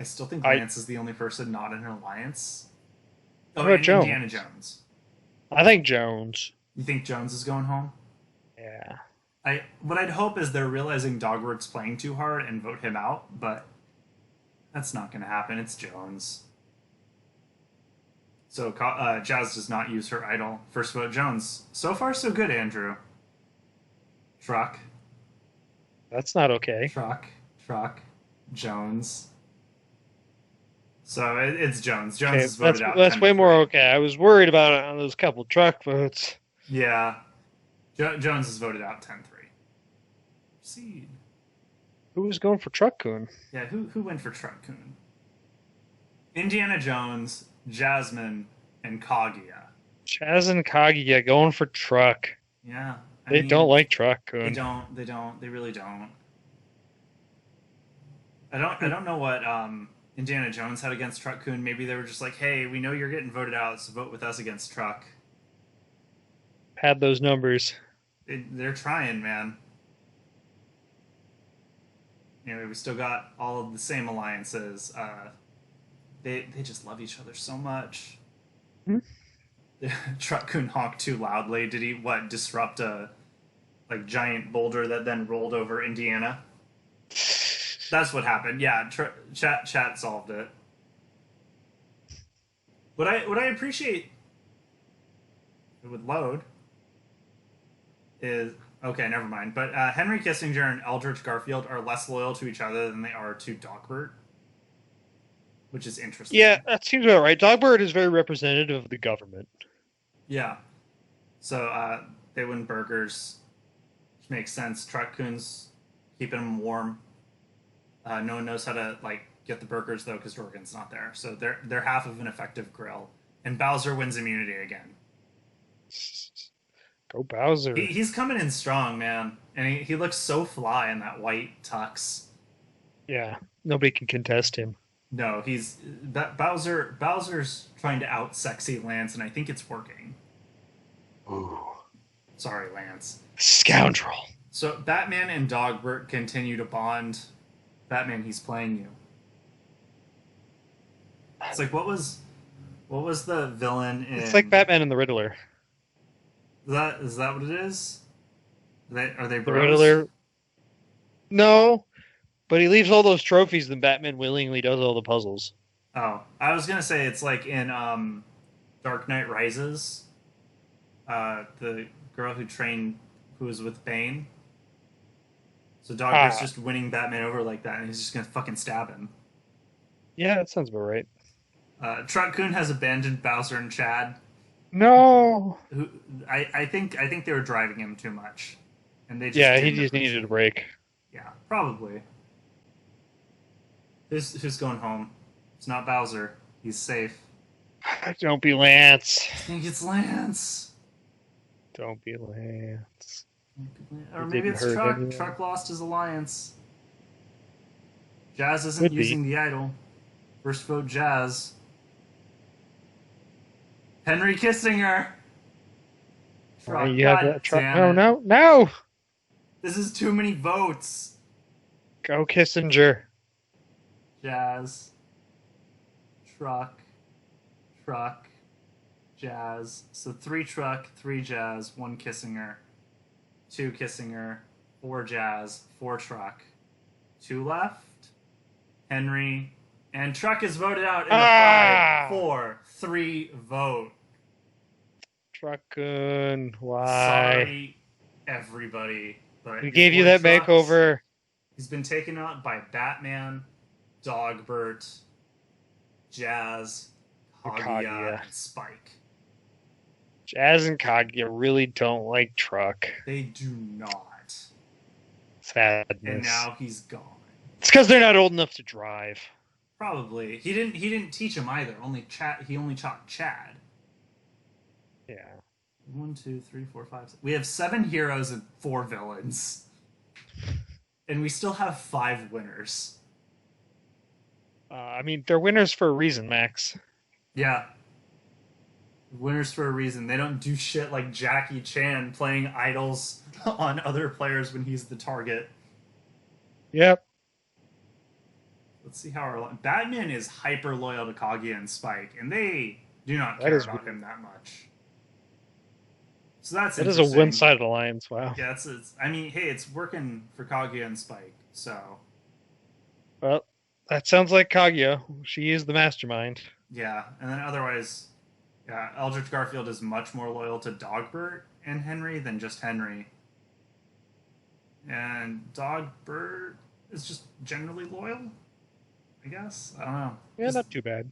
still think Lance is the only person not in an alliance. Oh, What about and Jones? Indiana Jones. I think Jones. You think Jones is going home? Yeah. What I'd hope is they're realizing Dogbert's playing too hard and vote him out, but that's not going to happen. It's Jones. So Jazz does not use her idol. First vote Jones. So far, so good, Andrew. Truck. That's not okay. Truck. Jones. So it's Jones. Jones is voted out. That's way more okay. I was worried about it on those couple truck votes. Yeah. Jones is voted out 10-3. Proceed. Who was going for truck-kun? Yeah, who went for truck-kun? Indiana Jones, Jasmine, and Kaguya. Chaz and Kaguya going for truck. Yeah, I They don't mean, like they truck-kun. don't. They don't. They really don't. I don't know what Indiana Jones had against Truck-kun. Maybe they were just like, hey, we know you're getting voted out, so vote with us against Truck. Had those numbers. They're trying, man. We still got all of the same alliances. They just love each other so much. Hmm? Truck-kun honked too loudly. Did he what disrupt a like giant boulder that then rolled over Indiana? That's what happened. Yeah, chat solved it. What I appreciate it would load is okay. Never mind. But Henry Kissinger and Eldridge Garfield are less loyal to each other than they are to Dogbert, which is Yeah, interesting. that seems about right. Dogbert is very representative of the government. Yeah. So they win burgers, which makes sense. Truck-kun's keeping them warm. No one knows how to like get the burgers though because Dorgan's not there. So they're half of an effective grill. And Bowser wins immunity again. Go Bowser. He's coming in strong, man, and he looks so fly in that white tux. Yeah, nobody can contest him. No, Bowser's trying to out sexy Lance, and I think it's working. Ooh. Sorry, Lance. Scoundrel. So Batman and Dogbert continue to bond. Batman, he's playing you. It's like what was the villain It's like in Batman and the Riddler. is that what it is? Are they The bros? Riddler. No, but he leaves all those trophies, then Batman willingly does all the puzzles. Oh, I was gonna say it's like in Dark Knight Rises, the girl who was with Bane. So Dogbert's Ah, just winning Batman over like that, and he's just gonna fucking stab him. yeah, that sounds about right. Truck-kun has abandoned Bowser and Chad, No. who I think they were driving him too much, and they just Yeah, he didn't just needed a appreciate it. break. Yeah, probably. Who's going home? It's not Bowser. He's safe. Don't be Lance. I think it's Lance. Don't be Lance. Or He maybe didn't it's hurt Truck. anyone. Truck lost his alliance. Jazz isn't Could be. using the idol. First vote Jazz. Henry Kissinger. Why Truck. you have God that truck? damn No, it. no, no! This is too many votes. Go Kissinger. Jazz. Truck. Truck. Jazz. So 3 Truck, 3 Jazz, 1 Kissinger, 2 Kissinger, 4 Jazz, 4 Truck. 2 left. Henry. And Truck is voted out in a 5, Ah! 4, 3 vote. Truck-kun. Why? Sorry, everybody, We but your gave you boy that Trucks, makeover. he's been taken out by Batman, Dogbert, Jazz, Kaguya, Kaguya. and Spike. Jazz and Kaguya really don't like truck. They do not. And Sadness. now he's gone. It's because they're not old enough to drive. Probably. He didn't teach him either. He only taught Chad. Yeah. 1, 2, 3, 4, 5, 6. We have 7 heroes and 4 villains. And we still have 5 winners. I mean, they're winners for a reason, Max. Yeah. Winners for a reason. They don't do shit like Jackie Chan playing idols on other players when he's the target. Yep. Let's see how our Batman is hyper loyal to Kaguya and Spike, and they do not That care is about weird. him that much. So that's That is a interesting. one-sided alliance. Wow. Yeah, I mean, hey, it's working for Kaguya and Spike. So Well, that sounds like Kaguya. She is the mastermind. yeah, and then otherwise, yeah, Eldritch Garfield is much more loyal to Dogbert and Henry than just Henry. And Dogbert is just generally loyal, I guess. I don't know. Yeah, not too bad.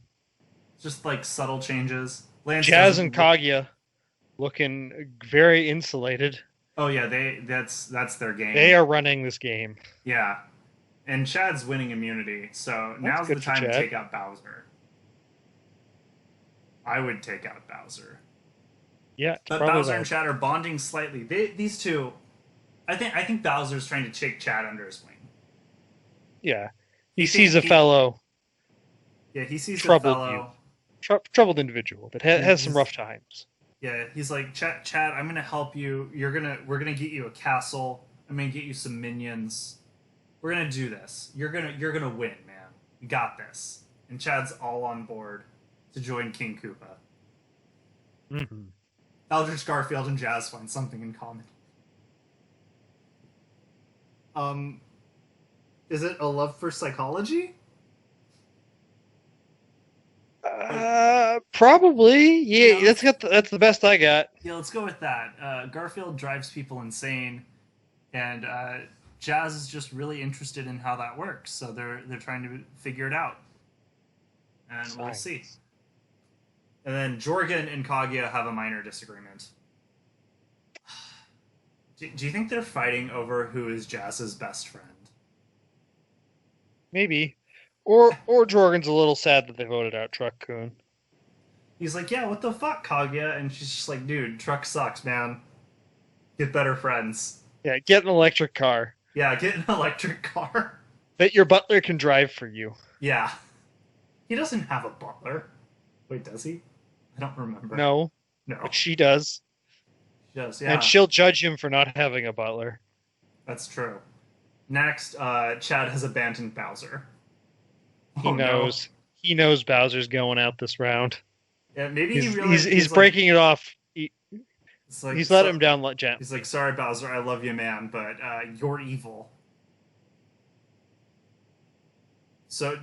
Just like subtle changes. Lance Jazz and doesn't. Kaguya looking very insulated. Oh yeah, that's their game. They are running this game. Yeah, and Chad's winning immunity, so That's now's the good for time to Chad. take out Bowser. I would take out Bowser. Yeah, it's But probably Bowser and that. Chad are bonding slightly. These two, I think Bowser's trying to take Chad under his wing. Yeah. He He sees think a he fellow Yeah, he sees a troubled youth, fellow. troubled individual that has some He's rough times. Yeah, he's like, Chad, I'm gonna help you. We're gonna get you a castle. I'm gonna get you some minions. We're gonna do this. You're gonna win, man. You got this. And Chad's all on board to join King Koopa. Hmm. Eldritch Garfield and Jazz find something in common. Um, is it a love for psychology? Like, Probably. yeah, Yeah, that's the best I got. let's go with that. Garfield drives people insane, and Jazz is just really interested in how that works. So they're trying to figure it out, and we'll see. Science. And then Jorgen and Kaguya have a minor disagreement. Do you think they're fighting over who is Jazz's best friend? Maybe. Or Jorgen's a little sad that they voted out Truck-kun. He's like, yeah, what the fuck, Kaguya? And she's just like, dude, truck sucks, man. Get better friends. Yeah, get an electric car Yeah, get an electric car. that your butler can drive for you. Yeah. He doesn't have a butler. Wait, does he? I don't remember. No, No. but she does. He does, And yeah. she'll judge him for not having a butler. That's true. Next, Chad has abandoned Bowser. He Oh, no. knows. He knows Bowser's going out this round. Yeah, maybe He's he realized he's like, breaking it off. it's like, He's let him down gently. He's like, sorry, Bowser, I love you, man, but you're evil. So,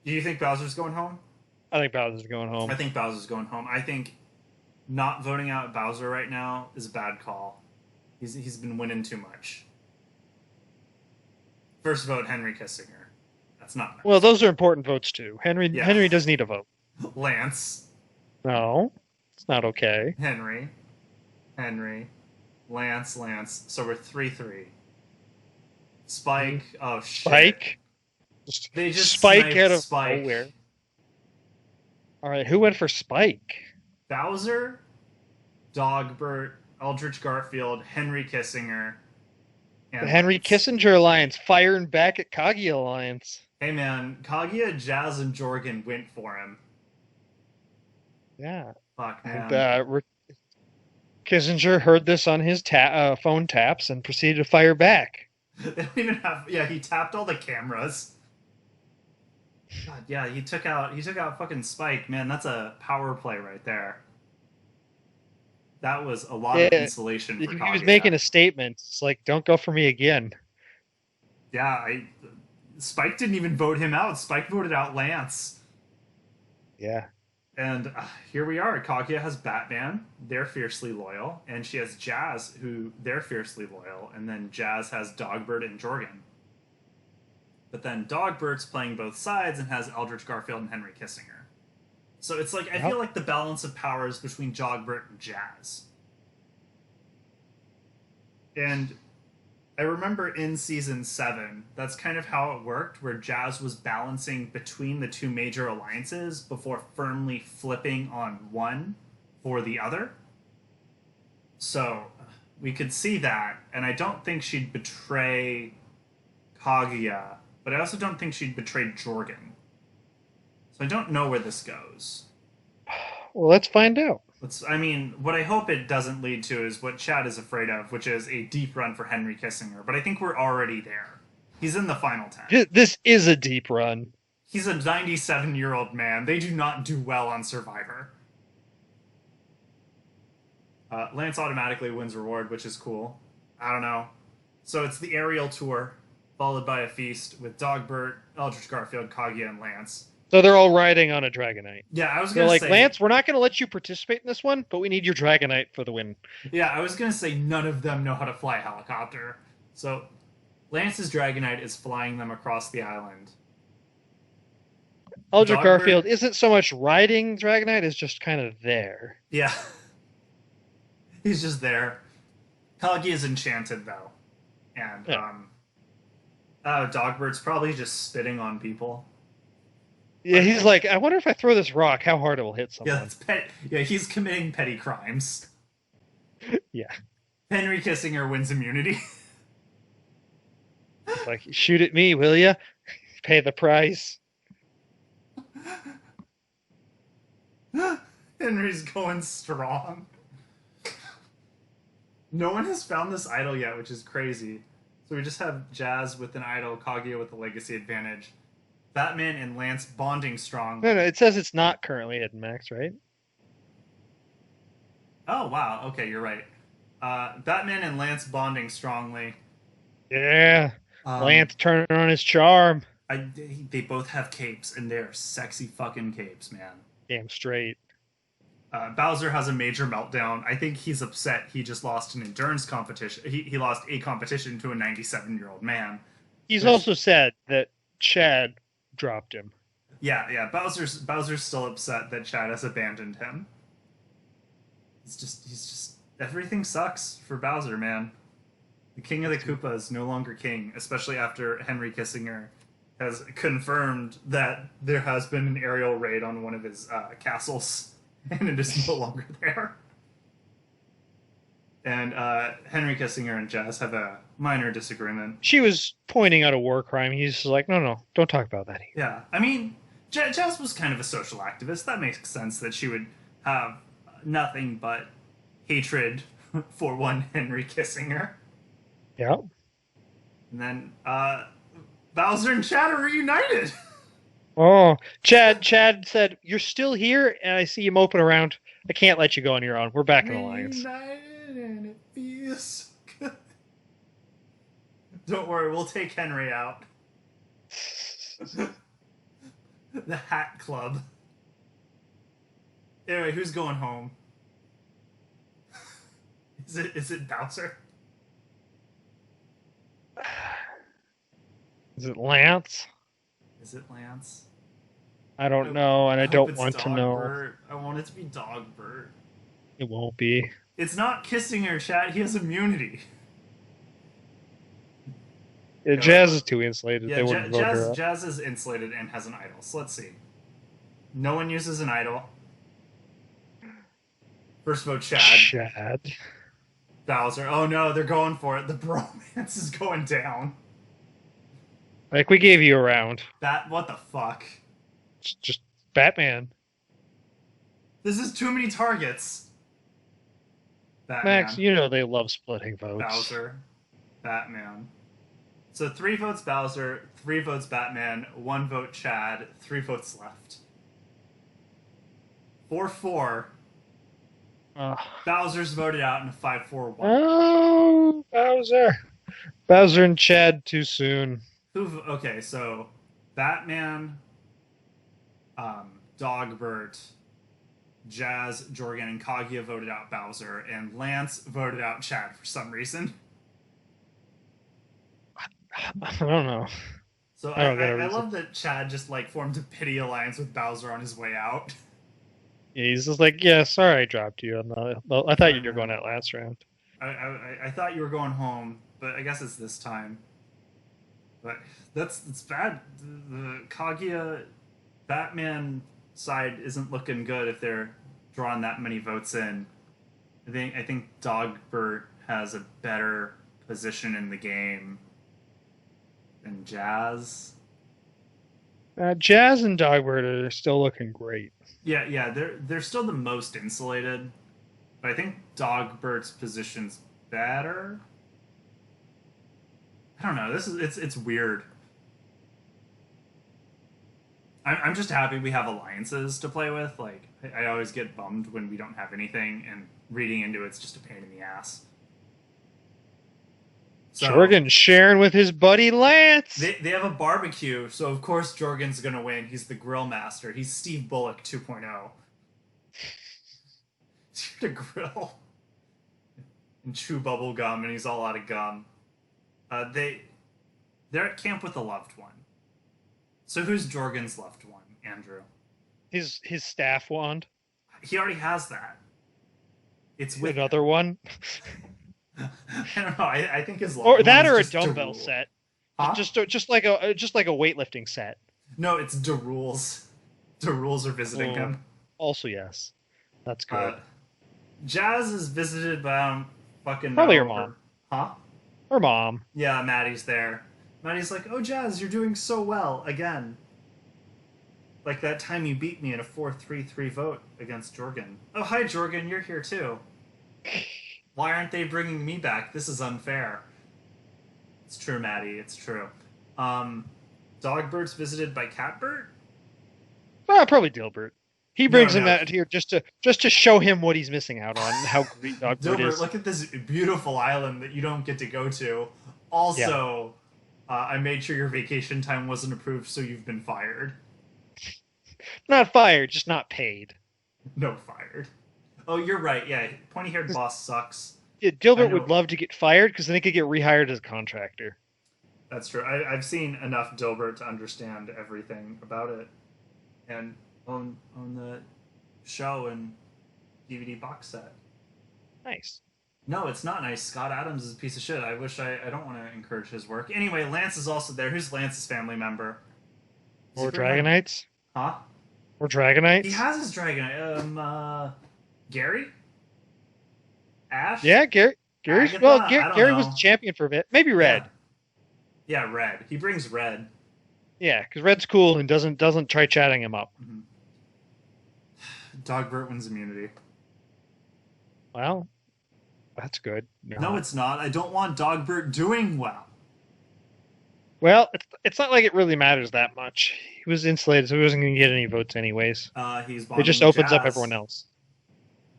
do you think Bowser's going home? I think Bowser's going home. I think Bowser's going home. I think not voting out Bowser right now is a bad call. He's been winning too much. First vote, Henry Kissinger. That's not nice. Well, those are important votes too. Henry Yeah. Henry does need a vote. Lance, No, it's not okay. Henry, Lance. So we're 3-3. Spike. Oh shit. Spike. They just Spike sniped out of Spike. nowhere. All right, who went for Spike? Bowser, Dogbert, Eldritch Garfield, Henry Kissinger, and The Henry Lance. Kissinger Alliance firing back at Kaguya Alliance. Hey man, Kaguya, Jazz, and Jorgen went for him. Yeah. Fuck man. And Kissinger heard this on his phone taps and proceeded to fire back. They don't even have. Yeah, he tapped all the cameras. God, yeah, he took out fucking Spike. Man, that's a power play right there. That was a lot of Yeah, insulation for he Kaguya. was making a statement. It's like, don't go for me again. Yeah, Spike didn't even vote him out. Spike voted out Lance. Yeah. And here we are. Kaguya has Batman. They're fiercely loyal. And she has Jazz, who they're fiercely loyal. And then Jazz has Dogbert and Jorgen. But then Dogbert's playing both sides and has Eldritch Garfield and Henry Kissinger. So it's like, I feel like the balance of power is between Dogbert and Jazz. And I remember in season 7, that's kind of how it worked, where Jazz was balancing between the two major alliances before firmly flipping on one for the other. So we could see that, and I don't think she'd betray Kaguya, but I also don't think she'd betray Jorgen. So I don't know where this goes. Well, let's find out. What I hope it doesn't lead to is what Chad is afraid of, which is a deep run for Henry Kissinger. But I think we're already there. He's in the final 10. This is a deep run. He's a 97-year-old man. They do not do well on Survivor. Lance automatically wins reward, which is cool. I don't know. So it's the aerial tour, followed by a feast with Dogbert, Eldritch Garfield, Kaguya, and Lance. So they're all riding on a Dragonite. Yeah, I was They're gonna like, say, Lance, we're not going to let you participate in this one, but we need your Dragonite for the win. Yeah, I was gonna say none of them know how to fly a helicopter. So Lance's Dragonite is flying them across the island. Eldritch Dogbert- Garfield isn't so much riding Dragonite, it's just kind of there. Yeah. He's just there. Kaguya is enchanted though. And Yeah. Dogbert's probably just spitting on people. Yeah, he's like, I wonder if I throw this rock, how hard it will hit Yeah, someone. that's pet. Yeah, he's committing petty crimes. Yeah. Henry Kissinger wins immunity. He's like, shoot at me, will ya? Pay the price. Henry's going strong. No one has found this idol yet, which is crazy. So we just have Jazz with an idol, Kaguya with the legacy advantage, Batman and Lance bonding No, strongly. no, it says it's not currently at max, right? Oh wow, okay, you're right. Batman and Lance bonding strongly. Yeah. Um, Lance turning on his charm. they both have capes, and they're sexy fucking capes, man. Damn straight. Bowser has a major meltdown. I think he's upset. He just lost an endurance competition. He lost a competition to a 97-year-old man. He's Which, also said that Chad dropped him. yeah. Bowser's still upset that Chad has abandoned him. He's just everything sucks for Bowser, man. The King of the Koopa is no longer king, especially after Henry Kissinger has confirmed that there has been an aerial raid on one of his castles, and it is no longer there. And Henry Kissinger and Jazz have a minor disagreement. She was pointing out a war crime. He's just like, no, no, don't talk about that here. Yeah, I mean, Jazz was kind of a social activist. That makes sense that she would have nothing but hatred for one Henry Kissinger. Yeah. And then Bowser and Chad are reunited. Oh, Chad said, you're still here, and I see you moping around. I can't let you go on your own. We're back in alliance. Reunited and it feels good. Don't worry, we'll take Henry out. The Hat Club. Anyway, who's going home? Is it Bowser? Is it Lance? Is it Lance? I don't know, and I hope don't it's want to know. Dogbert. I want it to be Dogbert. It won't be. It's not Kissinger, chat. He has immunity. Yeah, Jazz is too insulated. Yeah, They wouldn't vote her up. Jazz is insulated and has an idol. So let's see. No one uses an idol. First vote, Chad. Chad. Bowser. Oh no, they're going for it. The bromance is going down. Like, we gave you a round. What the fuck? It's just Batman. This is too many targets. Batman. Max, you know they love splitting votes. Bowser. Batman. So 3 votes Bowser, 3 votes Batman, 1 vote Chad, 3 votes left. 4-4. Bowser's voted out in a 5-4-1. Oh, Bowser. Bowser and Chad too soon. Okay, so Batman, Dogbert, Jazz, Jorgen, and Kaguya voted out Bowser, and Lance voted out Chad for some reason. I don't know. So I love that Chad just like formed a pity alliance with Bowser on his way out. Yeah, he's just like, yeah, sorry I dropped you. I thought you were going out last round. I thought you were going home, but I guess it's this time. But it's bad. The Kaguya Batman side isn't looking good if they're drawing that many votes in. I think Dogbert has a better position in the game than Jazz. Jazz and Dogbert are still looking great. Yeah, they're still the most insulated, but I think Dogbert's position's better. I don't know. It's weird. I'm just happy we have alliances to play with. Like I always get bummed when we don't have anything, and reading into it's just a pain in the ass. So, Jorgen sharing with his buddy Lance. They have a barbecue, so of course Jorgen's gonna win. He's the grill master. He's Steve Bullock 2.0. He's here to grill and chew bubble gum, and he's all out of gum. They're at camp with a loved one. So who's Jorgen's loved one, Andrew? His staff wand. He already has that. It's with another one. I don't know. I think his or that or a just dumbbell Darul. set. Huh? Just like a weightlifting set. No, it's Darule's. The rules are visiting Oh, him. also yes. That's Uh, good. Jazz is visited by I don't fucking Probably your know mom. her. Huh? Or mom. Yeah, Maddie's there. Maddie's like, "Oh, Jazz, you're doing so well again. Like that time you beat me in a 4-3-3 vote against Jorgen. Oh, hi, Jorgen, you're here too. Why aren't they bringing me back? This is unfair." It's true, Maddie. It's true. Um, Dogbird's visited by Catbird? Probably Dilbert. He No, brings him no. out here just to show him what he's missing out on and how great Dogbert Dilbert, is. look at this beautiful island that you don't get to go to. Yeah. Also, I made sure your vacation time wasn't approved, so you've been fired. Not fired, just not paid. No, fired. Oh, you're right. Yeah, pointy haired boss sucks. Yeah, I Dilbert would know. love to get fired because then he could get rehired as a contractor. That's true. I've seen enough Dilbert to understand everything about it, and own the show and DVD box set. Nice. No, it's not nice. Scott Adams is a piece of shit. I don't want to encourage his work. Anyway, Lance is also there. Who's Lance's family member? Does he Or bring like Dragonites? huh? Or He Dragonites? has his dragon. Gary, Ash, Yeah, Gary's Agatha. well, I don't Gary was the know. champion for a bit. Maybe Yeah, Red. yeah. Red. He brings Red. Yeah, because Red's cool and doesn't try chatting him up. Mm-hmm. Dogbert wins immunity. Well, that's good. No, Not. it's not. I don't want Dogbert doing well. Well, it's not like it really matters that much. He was insulated, so he wasn't going to get any votes anyways. He's It bonding just with opens up Jazz. everyone else.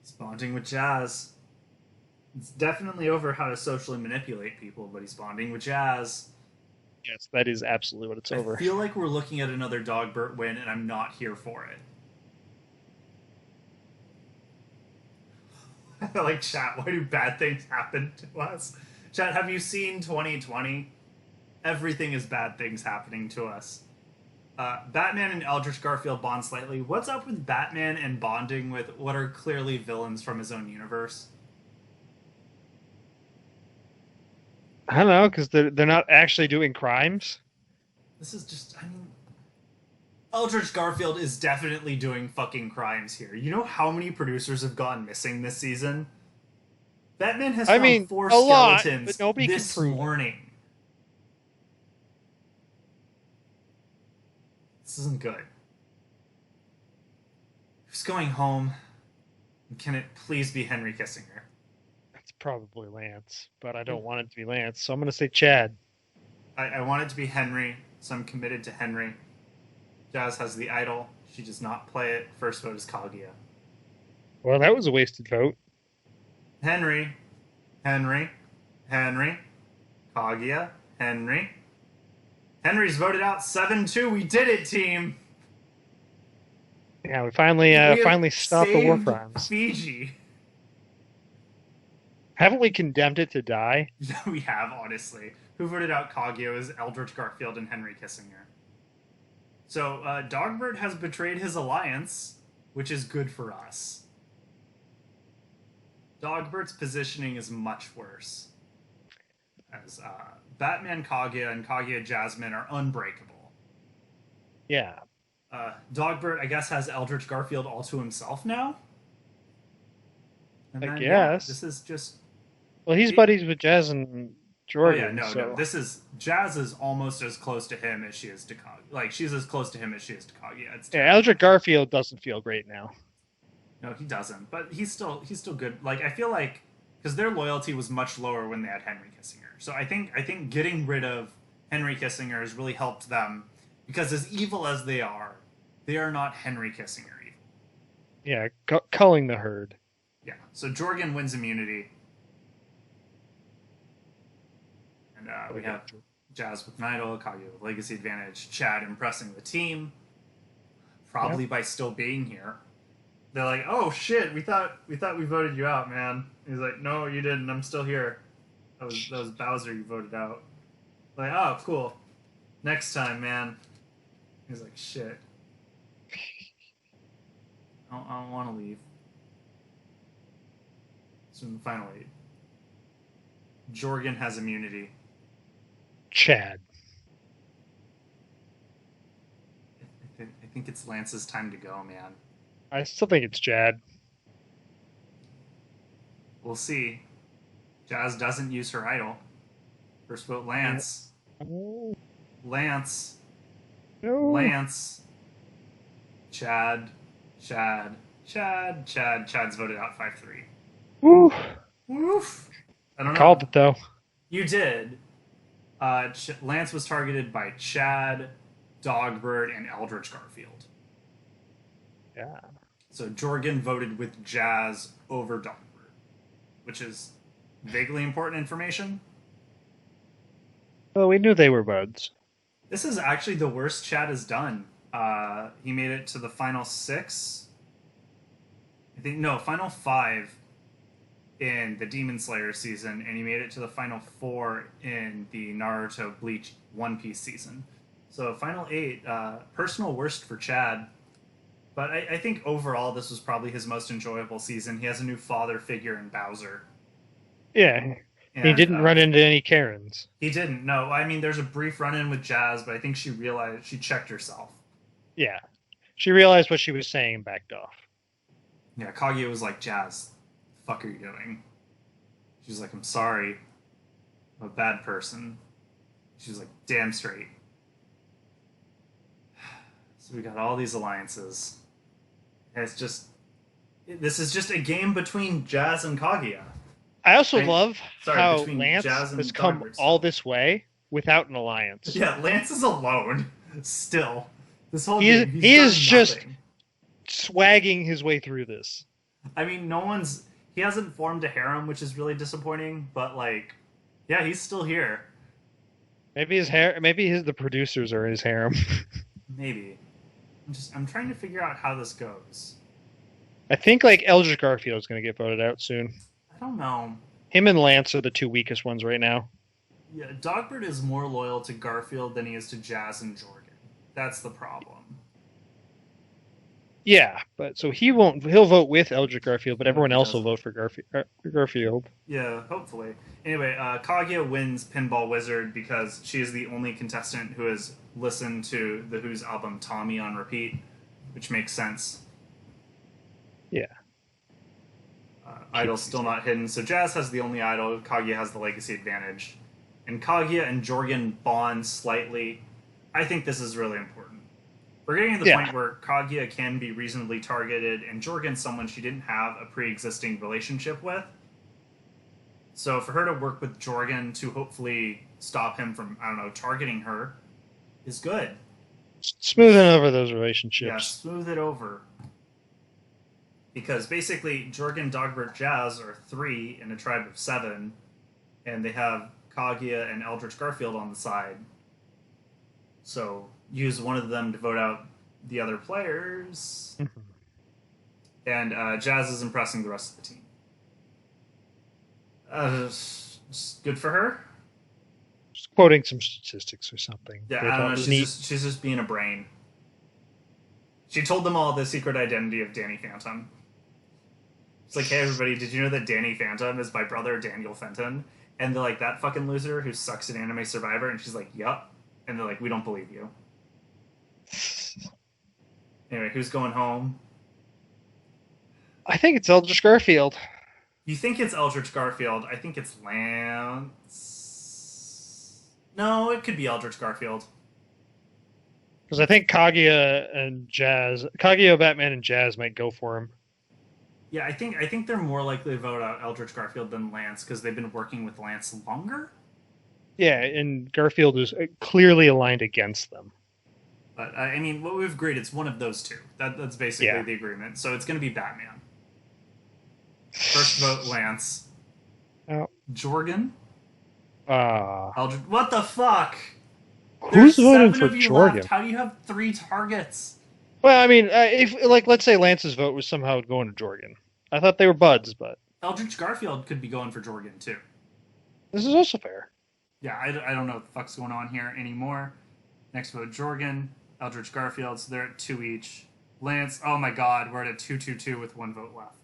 He's bonding with Jazz. It's definitely over how to socially manipulate people, but he's bonding with Jazz. Yes, that is absolutely what it's I over. feel like we're looking at another Dogbert win, and I'm not here for it. Like, chat, why do bad things happen to us? Chat, have you seen 2020? Everything is bad things happening to us. Batman and Eldritch Garfield bond slightly. What's up with Batman and bonding with what are clearly villains from his own universe? I don't know because they're not actually doing crimes. This is just, Eldritch Garfield is definitely doing fucking crimes here. You know how many producers have gone missing this season? Batman has I found mean, 4 a lot, skeletons but nobody can this prove it. morning. This isn't good. Who's going home? Can it please be Henry Kissinger? That's probably Lance, but I don't want it to be Lance, so I'm going to say Chad. I want it to be Henry, so I'm committed to Henry. Jazz has the idol. She does not play it. First vote is Kaguya. Well, that was a wasted vote. Henry. Henry. Henry. Kaguya. Henry. Henry's voted out 7-2. We did it, team. Yeah, we finally We have finally stopped the war saved crimes. Fiji. Haven't we condemned it to die? Yeah, we have, honestly. Who voted out Kaguya is Eldritch Garfield and Henry Kissinger. So, Dogbert has betrayed his alliance, which is good for us. Dogbert's positioning is much worse. As Batman Kaguya and Kaguya Jasmine are unbreakable. Yeah, Dogbert, I guess, has Eldritch Garfield all to himself now? And I then, guess. yeah, this is just... Well, he's buddies with Jazz and Jordan. Oh yeah, no, so. no. This is Jazz is almost as close to him as she is to Kaguya. Like she's as close to him as she is to Kaguya. It's Yeah, Eldrick Garfield doesn't feel great now. no, he doesn't. But he's still good. Like I feel like because their loyalty was much lower when they had Henry Kissinger. So I think getting rid of Henry Kissinger has really helped them because as evil as they are not Henry Kissinger evil. Yeah, culling the herd. Yeah. So Jorgen wins immunity. And we have Jazz with an idol, Kaguya with legacy advantage, Chad impressing the team, probably by still being here. They're like, "Oh shit, we thought we voted you out, man." He's like, "No, you didn't. I'm still here. That was Bowser you voted out." Like, "Oh, cool. Next time, man." He's like, "Shit. I don't want to leave." So finally, Jorgen has immunity. Chad. I think it's Lance's time to go, man. I still think it's Chad. We'll see. Jazz doesn't use her idol. First vote, Yeah. Lance. Oh, Lance. no. Lance. Chad. Chad. Chad. Chad. Chad's voted out 5-3. Woo. Woof. I don't know. Called it, though. You did. Lance was targeted by Chad, Dogbird, and Eldritch Garfield. Yeah. So Jorgen voted with Jazz over Dogbird, which is vaguely important information. Well, we knew they were buds. This is actually the worst Chad has done. He made it to the final 6. I think, no, final 5 in the Demon Slayer season, and he made it to the final 4 in the Naruto Bleach One Piece season. So final 8, personal worst for Chad. But I think overall this was probably his most enjoyable season. He has a new father figure in Bowser. Yeah. And, He didn't run into any Karens. He didn't. No, I mean there's a brief run-in with Jazz, but I think she realized she checked herself. Yeah. She realized what she was saying and backed off. Yeah, Kaguya was like, Jazz, the fuck are you doing? She was like, I'm sorry. I'm a bad person. She was like, damn straight. So we got all these alliances. And it's just... This is just a game between Jazz and Kaguya. I also love how between Lance Jazz and has come Dogbird all still. this way without an alliance. Yeah, Lance is alone. Still. This whole He game, is- he's he done is just- nothing. Swagging his way through this. I mean, no one's... He hasn't formed a harem, which is really disappointing, but, like... Yeah, he's still here. Maybe the producers are his harem. Maybe. I'm trying to figure out how this goes. I think like Eldritch Garfield is going to get voted out soon. I don't know. Him and Lance are the two weakest ones right now. Yeah, Dogbird is more loyal to Garfield than he is to Jazz and Jorgen. That's the problem. Yeah, but so he'll vote with Eldritch Garfield, but everyone He else will doesn't. vote for Garfield. Yeah, hopefully. Anyway, Kaguya wins Pinball Wizard because she is the only contestant who has listened to the Who's album Tommy on repeat, which makes sense. Yeah. Idol's still not hidden, so Jazz has the only idol, Kaguya has the legacy advantage. And Kaguya and Jorgen bond slightly. I think this is really important. We're getting to the point where Kaguya can be reasonably targeted, and Jorgen's someone she didn't have a pre-existing relationship with. So for her to work with Jorgen to hopefully stop him from, I don't know, targeting her is good. Smoothing over those relationships. Yeah, smooth it over. Because basically, Jorgen, Dogbert, Jazz are 3 in a tribe of 7, and they have Kaguya and Eldritch Garfield on the side. So use one of them to vote out the other players, and Jazz is impressing the rest of the team. Good for her. Just quoting some statistics or something. Yeah, They I thought don't know. was She's just being a brain. She told them all the secret identity of Danny Phantom. It's like, hey everybody, did you know that Danny Phantom is my brother Daniel Fenton? And they're like, that fucking loser who sucks at Anime Survivor, and she's like, yup. And they're like, we don't believe you. Anyway, who's going home? I think it's Eldritch Garfield. You think it's Eldritch Garfield. I think it's Lance. No, it could be Eldritch Garfield. Because I think Kaguya, Batman, and Jazz might go for him. Yeah, I think they're more likely to vote out Eldritch Garfield than Lance because they've been working with Lance longer. Yeah, and Garfield is clearly aligned against them. But I mean, what we've agreed, it's one of those two. That's basically the agreement. So it's going to be Batman. First vote, Lance. Oh. Jorgen. Ah. Eldritch. What the fuck? Who's There's voting 7 for of you Jorgen? left. How do you have 3 targets? Well, I mean, if let's say Lance's vote was somehow going to Jorgen. I thought they were buds, but Eldritch Garfield could be going for Jorgen too. this is also fair. Yeah, I don't know what the fuck's going on here anymore. Next vote, Jorgen, Eldritch Garfield, so they're at 2 each. Lance, oh my god, we're at a 2-2-2 with 1 vote left.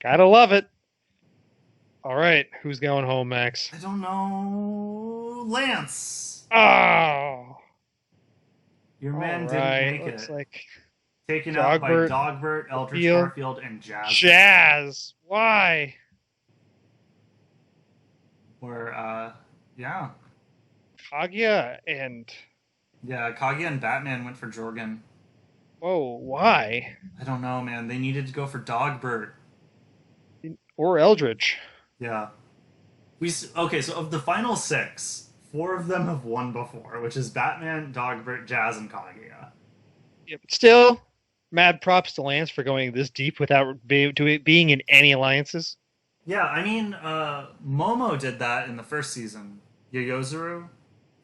Gotta love it. All right, who's going home, Max? I don't know. Lance! Oh. Your All man didn't right. make Looks it. like Taken out by Dogbert, Dogbert, Eldritch Field, Garfield, and Jazz. Jazz. Why? Where, yeah. Kaguya and Yeah, Kaguya and Batman went for Jorgen. whoa, why? I don't know, man. They needed to go for Dogbert. Or Eldritch. Yeah. Okay, so of the final six, four of them have won before, which is Batman, Dogbert, Jazz, and Kaguya. Yeah, but still, mad props to Lance for going this deep without being in any alliances. Yeah, I mean, Momo did that in the first season. Yayozuru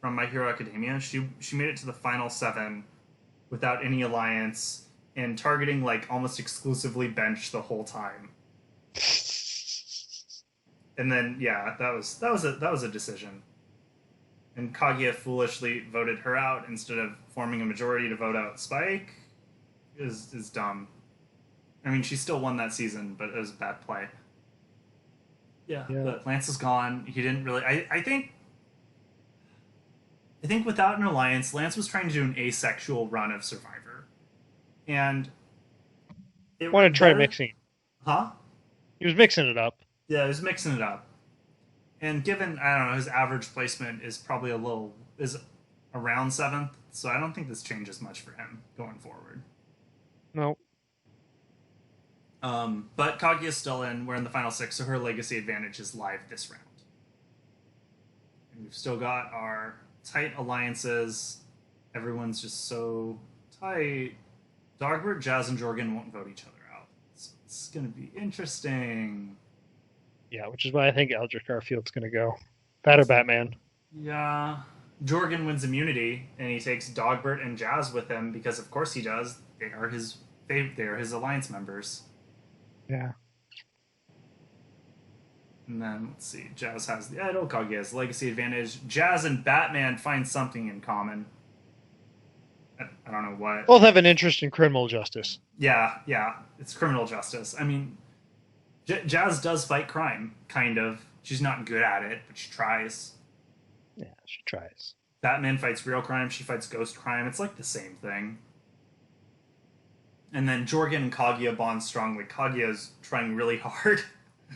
from My Hero Academia, she made it to the final seven without any alliance and targeting like almost exclusively bench the whole time. And then yeah, that was a decision. And Kaguya foolishly voted her out instead of forming a majority to vote out Spike. Is dumb. I mean, she still won that season, but it was a bad play. Yeah, but Lance is gone. He didn't really. I think without an alliance, Lance was trying to do an asexual run of Survivor, and it Want worked to try better. mixing? Huh? He was mixing it up. Yeah, he was mixing it up. And given I don't know, his average placement is probably is around seventh, so I don't think this changes much for him going forward. No. But Kaguya's still in. We're in the final six, so her legacy advantage is live this round. And we've still got our tight alliances. Everyone's just so tight. Dogbert, Jazz, and Jorgen won't vote each other out. So it's going to be interesting. Yeah, which is why I think Eldritch Garfield's going to go. That or Batman. Yeah. Jorgen wins immunity, and he takes Dogbert and Jazz with him because, of course, he does. They are his alliance members. Yeah. And then let's see. Jazz has the idol. Kaguya has legacy advantage. Jazz and Batman find something in common. I don't know what. Both have an interest in criminal justice. Yeah, it's criminal justice. I mean, Jazz does fight crime, kind of. She's not good at it, but she tries. Yeah, she tries. Batman fights real crime. She fights ghost crime. It's like the same thing. And then Jorgen and Kaguya bond strongly. Kaguya's trying really hard.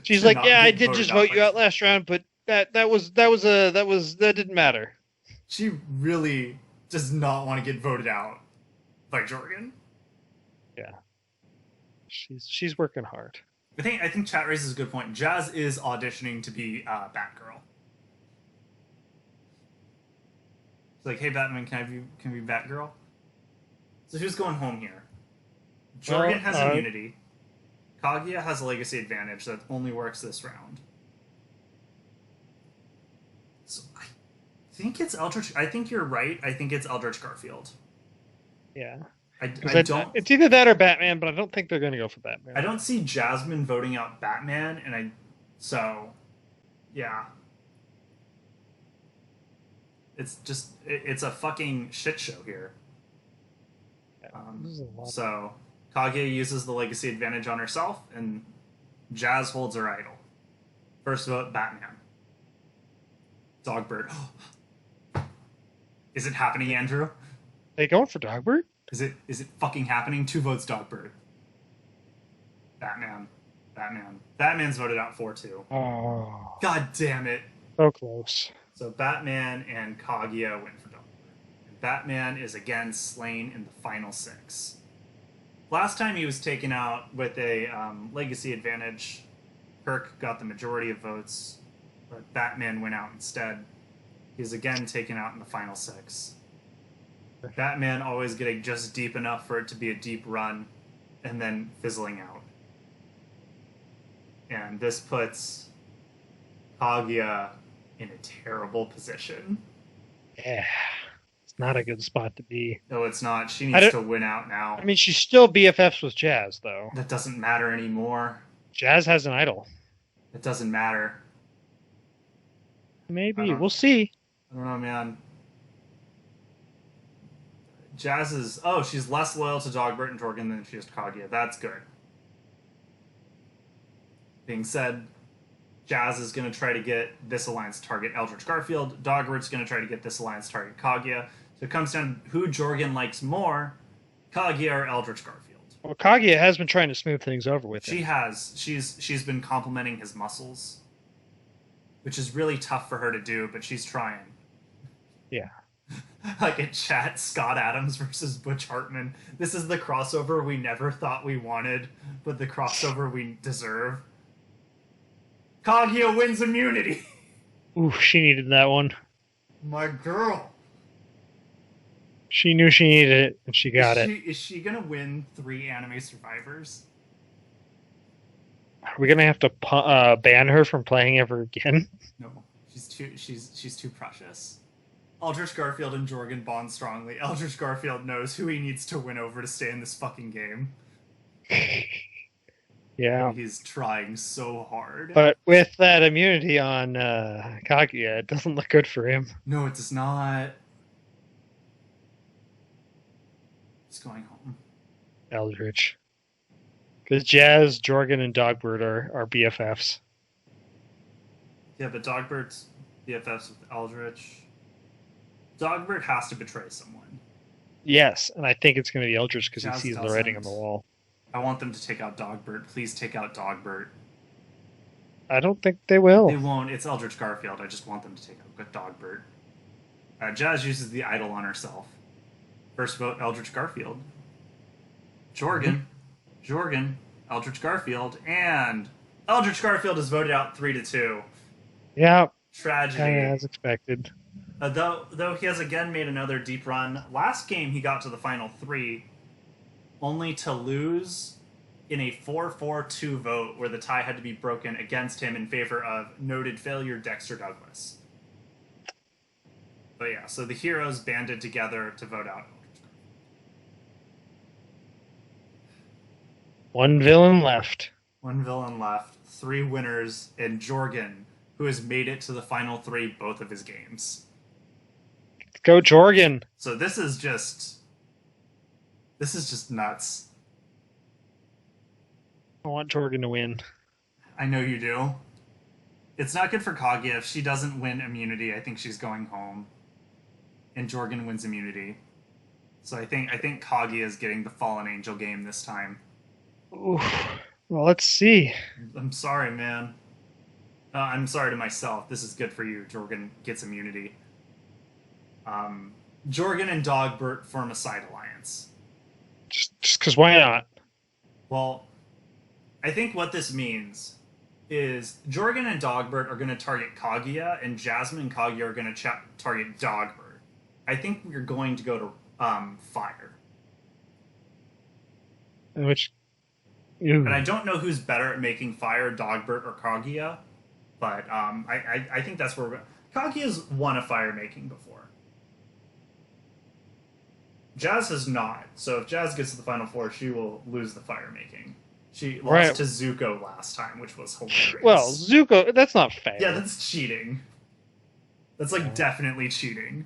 She's like, yeah, I did just vote you out last round, but that didn't matter. She really does not want to get voted out by Jorgen. Yeah, she's working hard. I think chat raises a good point. Jazz is auditioning to be Batgirl. It's like, hey Batman, can we be Batgirl? So who's going home here? Jorgen has immunity. Kaguya has a legacy advantage that only works this round. So I think it's Eldritch. I think you're right. I think it's Eldritch Garfield. Yeah. I don't. It's either that or Batman, but I don't think they're going to go for Batman. I don't see Jasmine voting out Batman, yeah. It's a fucking shit show here. So Kaguya uses the legacy advantage on herself, and Jazz holds her idol. First vote, Batman. Dogbert. Is it happening, Andrew? They going for Dogbert? Is it fucking happening? 2 votes, Dogbert. Batman. Batman's voted out 4-2. Oh. God damn it. So close. So Batman and Kaguya went for Dogbert. And Batman is again slain in the final 6. Last time he was taken out with a legacy advantage. Kirk got the majority of votes, but Batman went out instead. He's again taken out in the final 6. Batman always getting just deep enough for it to be a deep run, and then fizzling out. And this puts Kaguya in a terrible position. Yeah. It's not a good spot to be. No, it's not. She needs to win out now. I mean, she's still BFFs with Jazz, though. That doesn't matter anymore. Jazz has an idol. It doesn't matter. Maybe. We'll see. I don't know, man. Jazz is... Oh, she's less loyal to Dogbert and Jorgen than she is to Kaguya. That's good. Being said, Jazz is going to try to get this alliance to target Eldritch Garfield. Dogbert's going to try to get this alliance to target Kaguya. So it comes down to who Jorgen likes more, Kaguya or Eldritch Garfield. Well, Kaguya has been trying to smooth things over with She him. has. She's been complimenting his muscles, which is really tough for her to do, but she's trying. Yeah. Like in chat, Scott Adams versus Butch Hartman. This is the crossover we never thought we wanted, but the crossover we deserve. Kaguya wins immunity. Ooh, she needed that one. My girl. She knew she needed it, and she got it. Is she gonna win 3 anime survivors? Are we gonna have to ban her from playing ever again? No, she's too precious. Eldritch Garfield and Jorgen bond strongly. Eldritch Garfield knows who he needs to win over to stay in this fucking game. Yeah. And he's trying so hard. But with that immunity on Kaguya, it doesn't look good for him. No, it does not. He's going home. Eldritch. Because Jazz, Jorgen, and Dogbert are BFFs. Yeah, but Dogbert's BFFs with Eldritch. Dogbert has to betray someone. Yes, and I think it's going to be Eldritch because he Jazz sees the writing on the wall. I want them to take out Dogbert. Please take out Dogbert. I don't think they will. They won't. It's Eldritch Garfield. I just want them to take out Dogbert. Jazz uses the idol on herself. First vote, Eldritch Garfield. Jorgen. Jorgen. Eldritch Garfield. And Eldritch Garfield is voted out 3-2. Yeah. Tragedy. Kind of as expected. Though he has again made another deep run. Last game he got to the final 3, only to lose in a 4-4-2 vote where the tie had to be broken against him in favor of noted failure Dexter Douglas. But yeah, so the heroes banded together to vote out. One villain left. One villain left, 3 winners, and Jorgen, who has made it to the final 3 both of his games. Go Jorgen. So this is just nuts. I want Jorgen to win. I know you do. It's not good for Kaguya. If she doesn't win immunity, I think she's going home. And Jorgen wins immunity. So I think Kaguya is getting the Fallen Angel game this time. Ooh. Well, let's see. I'm sorry, man. I'm sorry to myself. This is good for you. Jorgen gets immunity. Jorgen and Dogbert form a side alliance. Just because why not? Well, I think what this means is Jorgen and Dogbert are going to target Kaguya, and Jasmine and Kaguya are going to target Dogbert. I think we're going to go to Fire. Which, and I don't know who's better at making fire, Dogbert or Kaguya, but I think that's where we're going. Kaguya's won a fire making before. Jazz has not, so if Jazz gets to the final 4, she will lose the fire making. She lost to Zuko last time, which was hilarious. Well, Zuko, that's not fair. Yeah, that's cheating. That's like definitely cheating.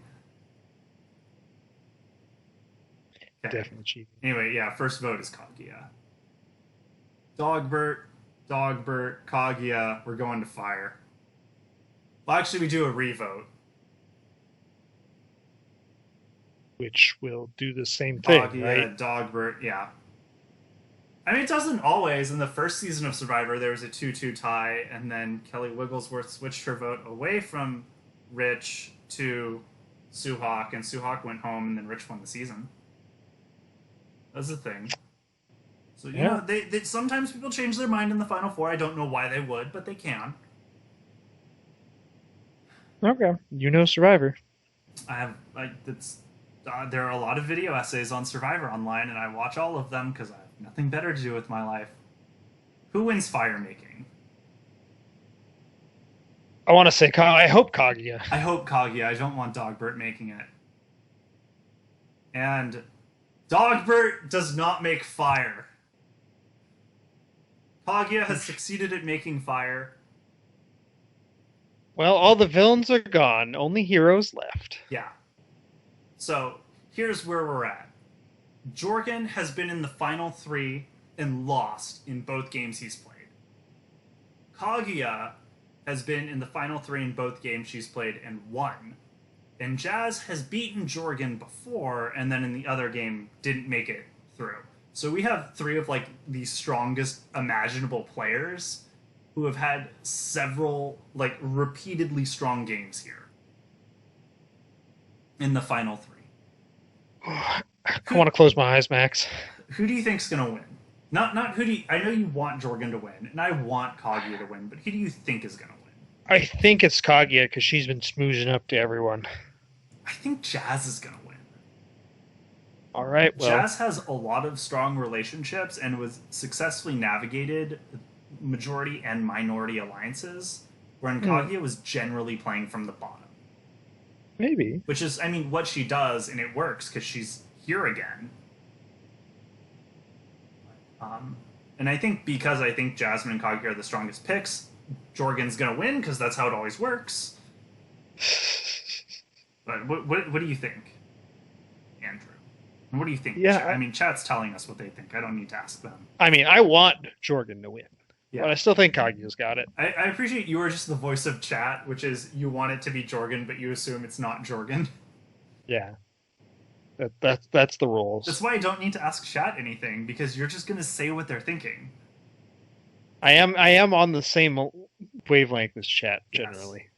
Okay. Definitely cheating. Anyway, yeah, first vote is Kaguya. Dogbert, Kaguya, we're going to Fire. Well, actually, we do a revote. Which will do the same thing, Kaguya, right? Dogbert, yeah. I mean, it doesn't always. In the first season of Survivor, there was a 2-2 tie, and then Kelly Wigglesworth switched her vote away from Rich to Suhawk, and Suhawk went home, and then Rich won the season. That's the thing. So, you know, they sometimes people change their mind in the Final 4. I don't know why they would, but they can. Okay. You know Survivor. There are a lot of video essays on Survivor online, and I watch all of them because I have nothing better to do with my life. Who wins fire making? I want to say, I hope Kaguya. I hope Kaguya. I don't want Dogbert making it. And Dogbert does not make fire. Kaguya has succeeded at making fire. Well, all the villains are gone. Only heroes left. Yeah. So, here's where we're at. Jorgen has been in the final 3 and lost in both games he's played. Kaguya has been in the final 3 in both games she's played and won. And Jazz has beaten Jorgen before, and then in the other game didn't make it through. So we have three of like the strongest imaginable players who have had several like repeatedly strong games here in the final three. I want to close my eyes, Max. Who do you think's gonna win? Not who do you, I know you want Jorgen to win, and I want Kaguya to win, but who do you think is gonna win? I think it's Kaguya because she's been smoozing up to everyone. I think Jazz is gonna win. All right, well, Jazz has a lot of strong relationships and was successfully navigated majority and minority alliances, wherein Kaguya was generally playing from the bottom. maybe. Which is, I mean, what she does, and it works because she's here again. And I think because I think Jasmine and Kaguya are the strongest picks, Jorgen's gonna win because that's how it always works. But what do you think, Andrew? And what do you think? Yeah, I mean, chat's telling us what they think. I don't need to ask them. I mean, I want Jorgen to win, Yeah. but I still think Kaguya's got it. I appreciate you are just the voice of chat, which is you want it to be Jorgen, but you assume it's not Jorgen. Yeah, that's the rules. That's why I don't need to ask chat anything, because you're just going to say what they're thinking. I am on the same wavelength as chat generally. Yes.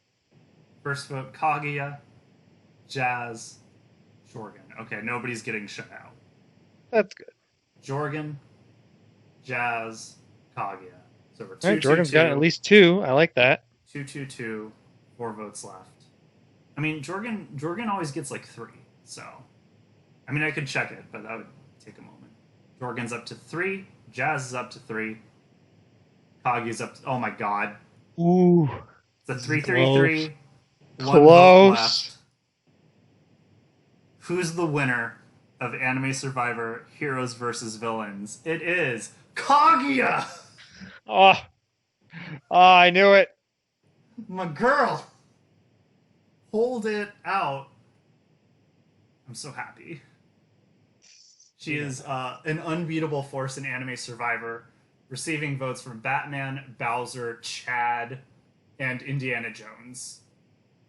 First vote, Kaguya, Jazz, Jorgen. Okay, nobody's getting shut out. That's good. Jorgen, Jazz, Kaguya. So we're All right, Jorgen's got at least 2. I like that. 2-2-2, 4 votes left. I mean, Jorgen always gets like 3, so I mean I could check it, but that would take a moment. Jorgen's up to 3, Jazz is up to 3, Kaguya's up to, oh my god. Ooh. It's a 3-3-3. Close. 1 vote left. Who's the winner of Anime Survivor Heroes vs. Villains? It is Kaguya! Oh, I knew it. My girl! Hold it out. I'm so happy. She is an unbeatable force in Anime Survivor, receiving votes from Batman, Bowser, Chad, and Indiana Jones.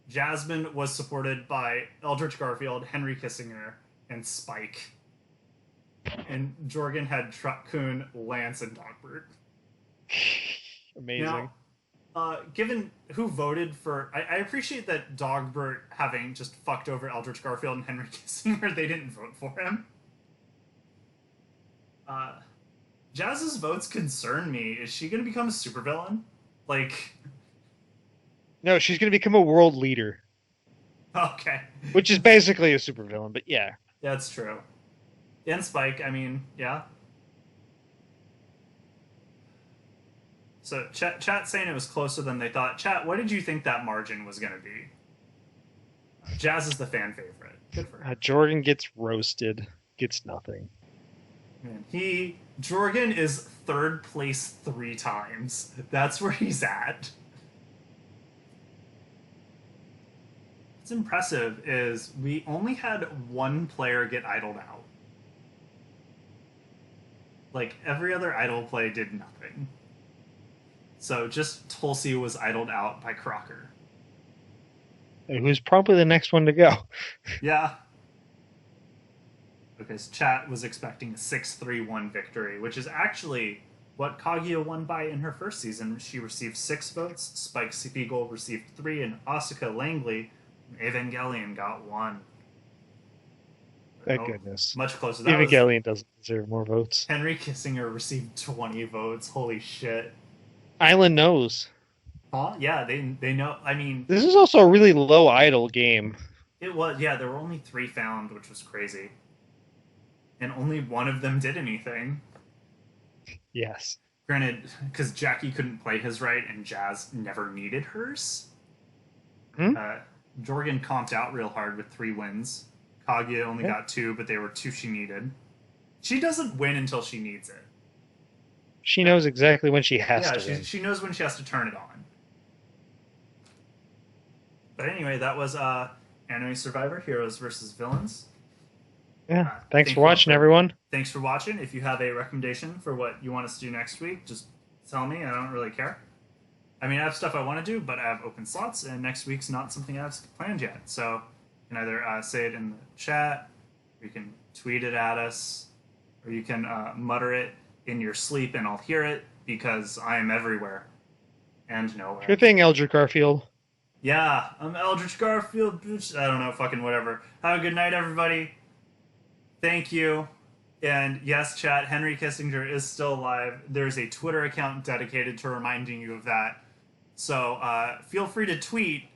Jasmine was supported by Eldritch Garfield, Henry Kissinger, and Spike. And Jorgen had Truck-kun, Lance, and Dogbert. Amazing. Now, given who voted for... I appreciate that Dogbert, having just fucked over Eldritch Garfield and Henry Kissinger, they didn't vote for him. Jazz's votes concern me. Is she going to become a supervillain? Like... No, she's going to become a world leader. Okay. Which is basically a supervillain, but yeah. That's true. And Spike, I mean, yeah. So, chat saying it was closer than they thought. Chat, what did you think that margin was going to be? Jazz is the fan favorite. Good for her. Jorgen gets roasted. Gets nothing. Man, Jorgen is 3rd place 3 times. That's where he's at. What's impressive is we only had 1 player get idled out. Like, every other idle play did nothing. So just Tulsi was idled out by Crocker. Who's probably the next one to go. Yeah. Okay, so chat was expecting a 6-3-1 victory, which is actually what Kaguya won by in her first season. She received 6 votes, Spike Spiegel received 3, and Asuka Langley from Evangelion got 1. Thank goodness. Much closer. Evangelion doesn't deserve more votes. Henry Kissinger received 20 votes. Holy shit. Island knows. Huh? Yeah, they know. I mean... This is also a really low idle game. It was, yeah, there were only 3 found, which was crazy. And only 1 of them did anything. Yes. Granted, because Jackie couldn't play his right and Jazz never needed hers. Jorgen comped out real hard with 3 wins. Kaguya only got 2, but they were 2 she needed. She doesn't win until she needs it. She knows exactly when she has to win. She knows when she has to turn it on. But anyway, that was Anime Survivor Heroes vs. Villains. Yeah. Thanks for watching, everyone. Thanks for watching. If you have a recommendation for what you want us to do next week, just tell me. I don't really care. I mean, I have stuff I want to do, but I have open slots, and next week's not something I have planned yet. So You can either say it in the chat, or you can tweet it at us, or you can mutter it in your sleep and I'll hear it because I am everywhere and nowhere. Sure thing, Eldritch Garfield. Yeah, I'm Eldritch Garfield, bitch. I don't know, fucking whatever. Have a good night, everybody. Thank you. And yes, chat, Henry Kissinger is still alive. There's a Twitter account dedicated to reminding you of that. So feel free to tweet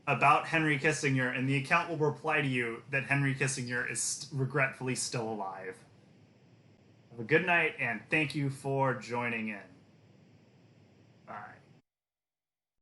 about Henry Kissinger, and the account will reply to you that Henry Kissinger is regretfully still alive. Have a good night, and thank you for joining in.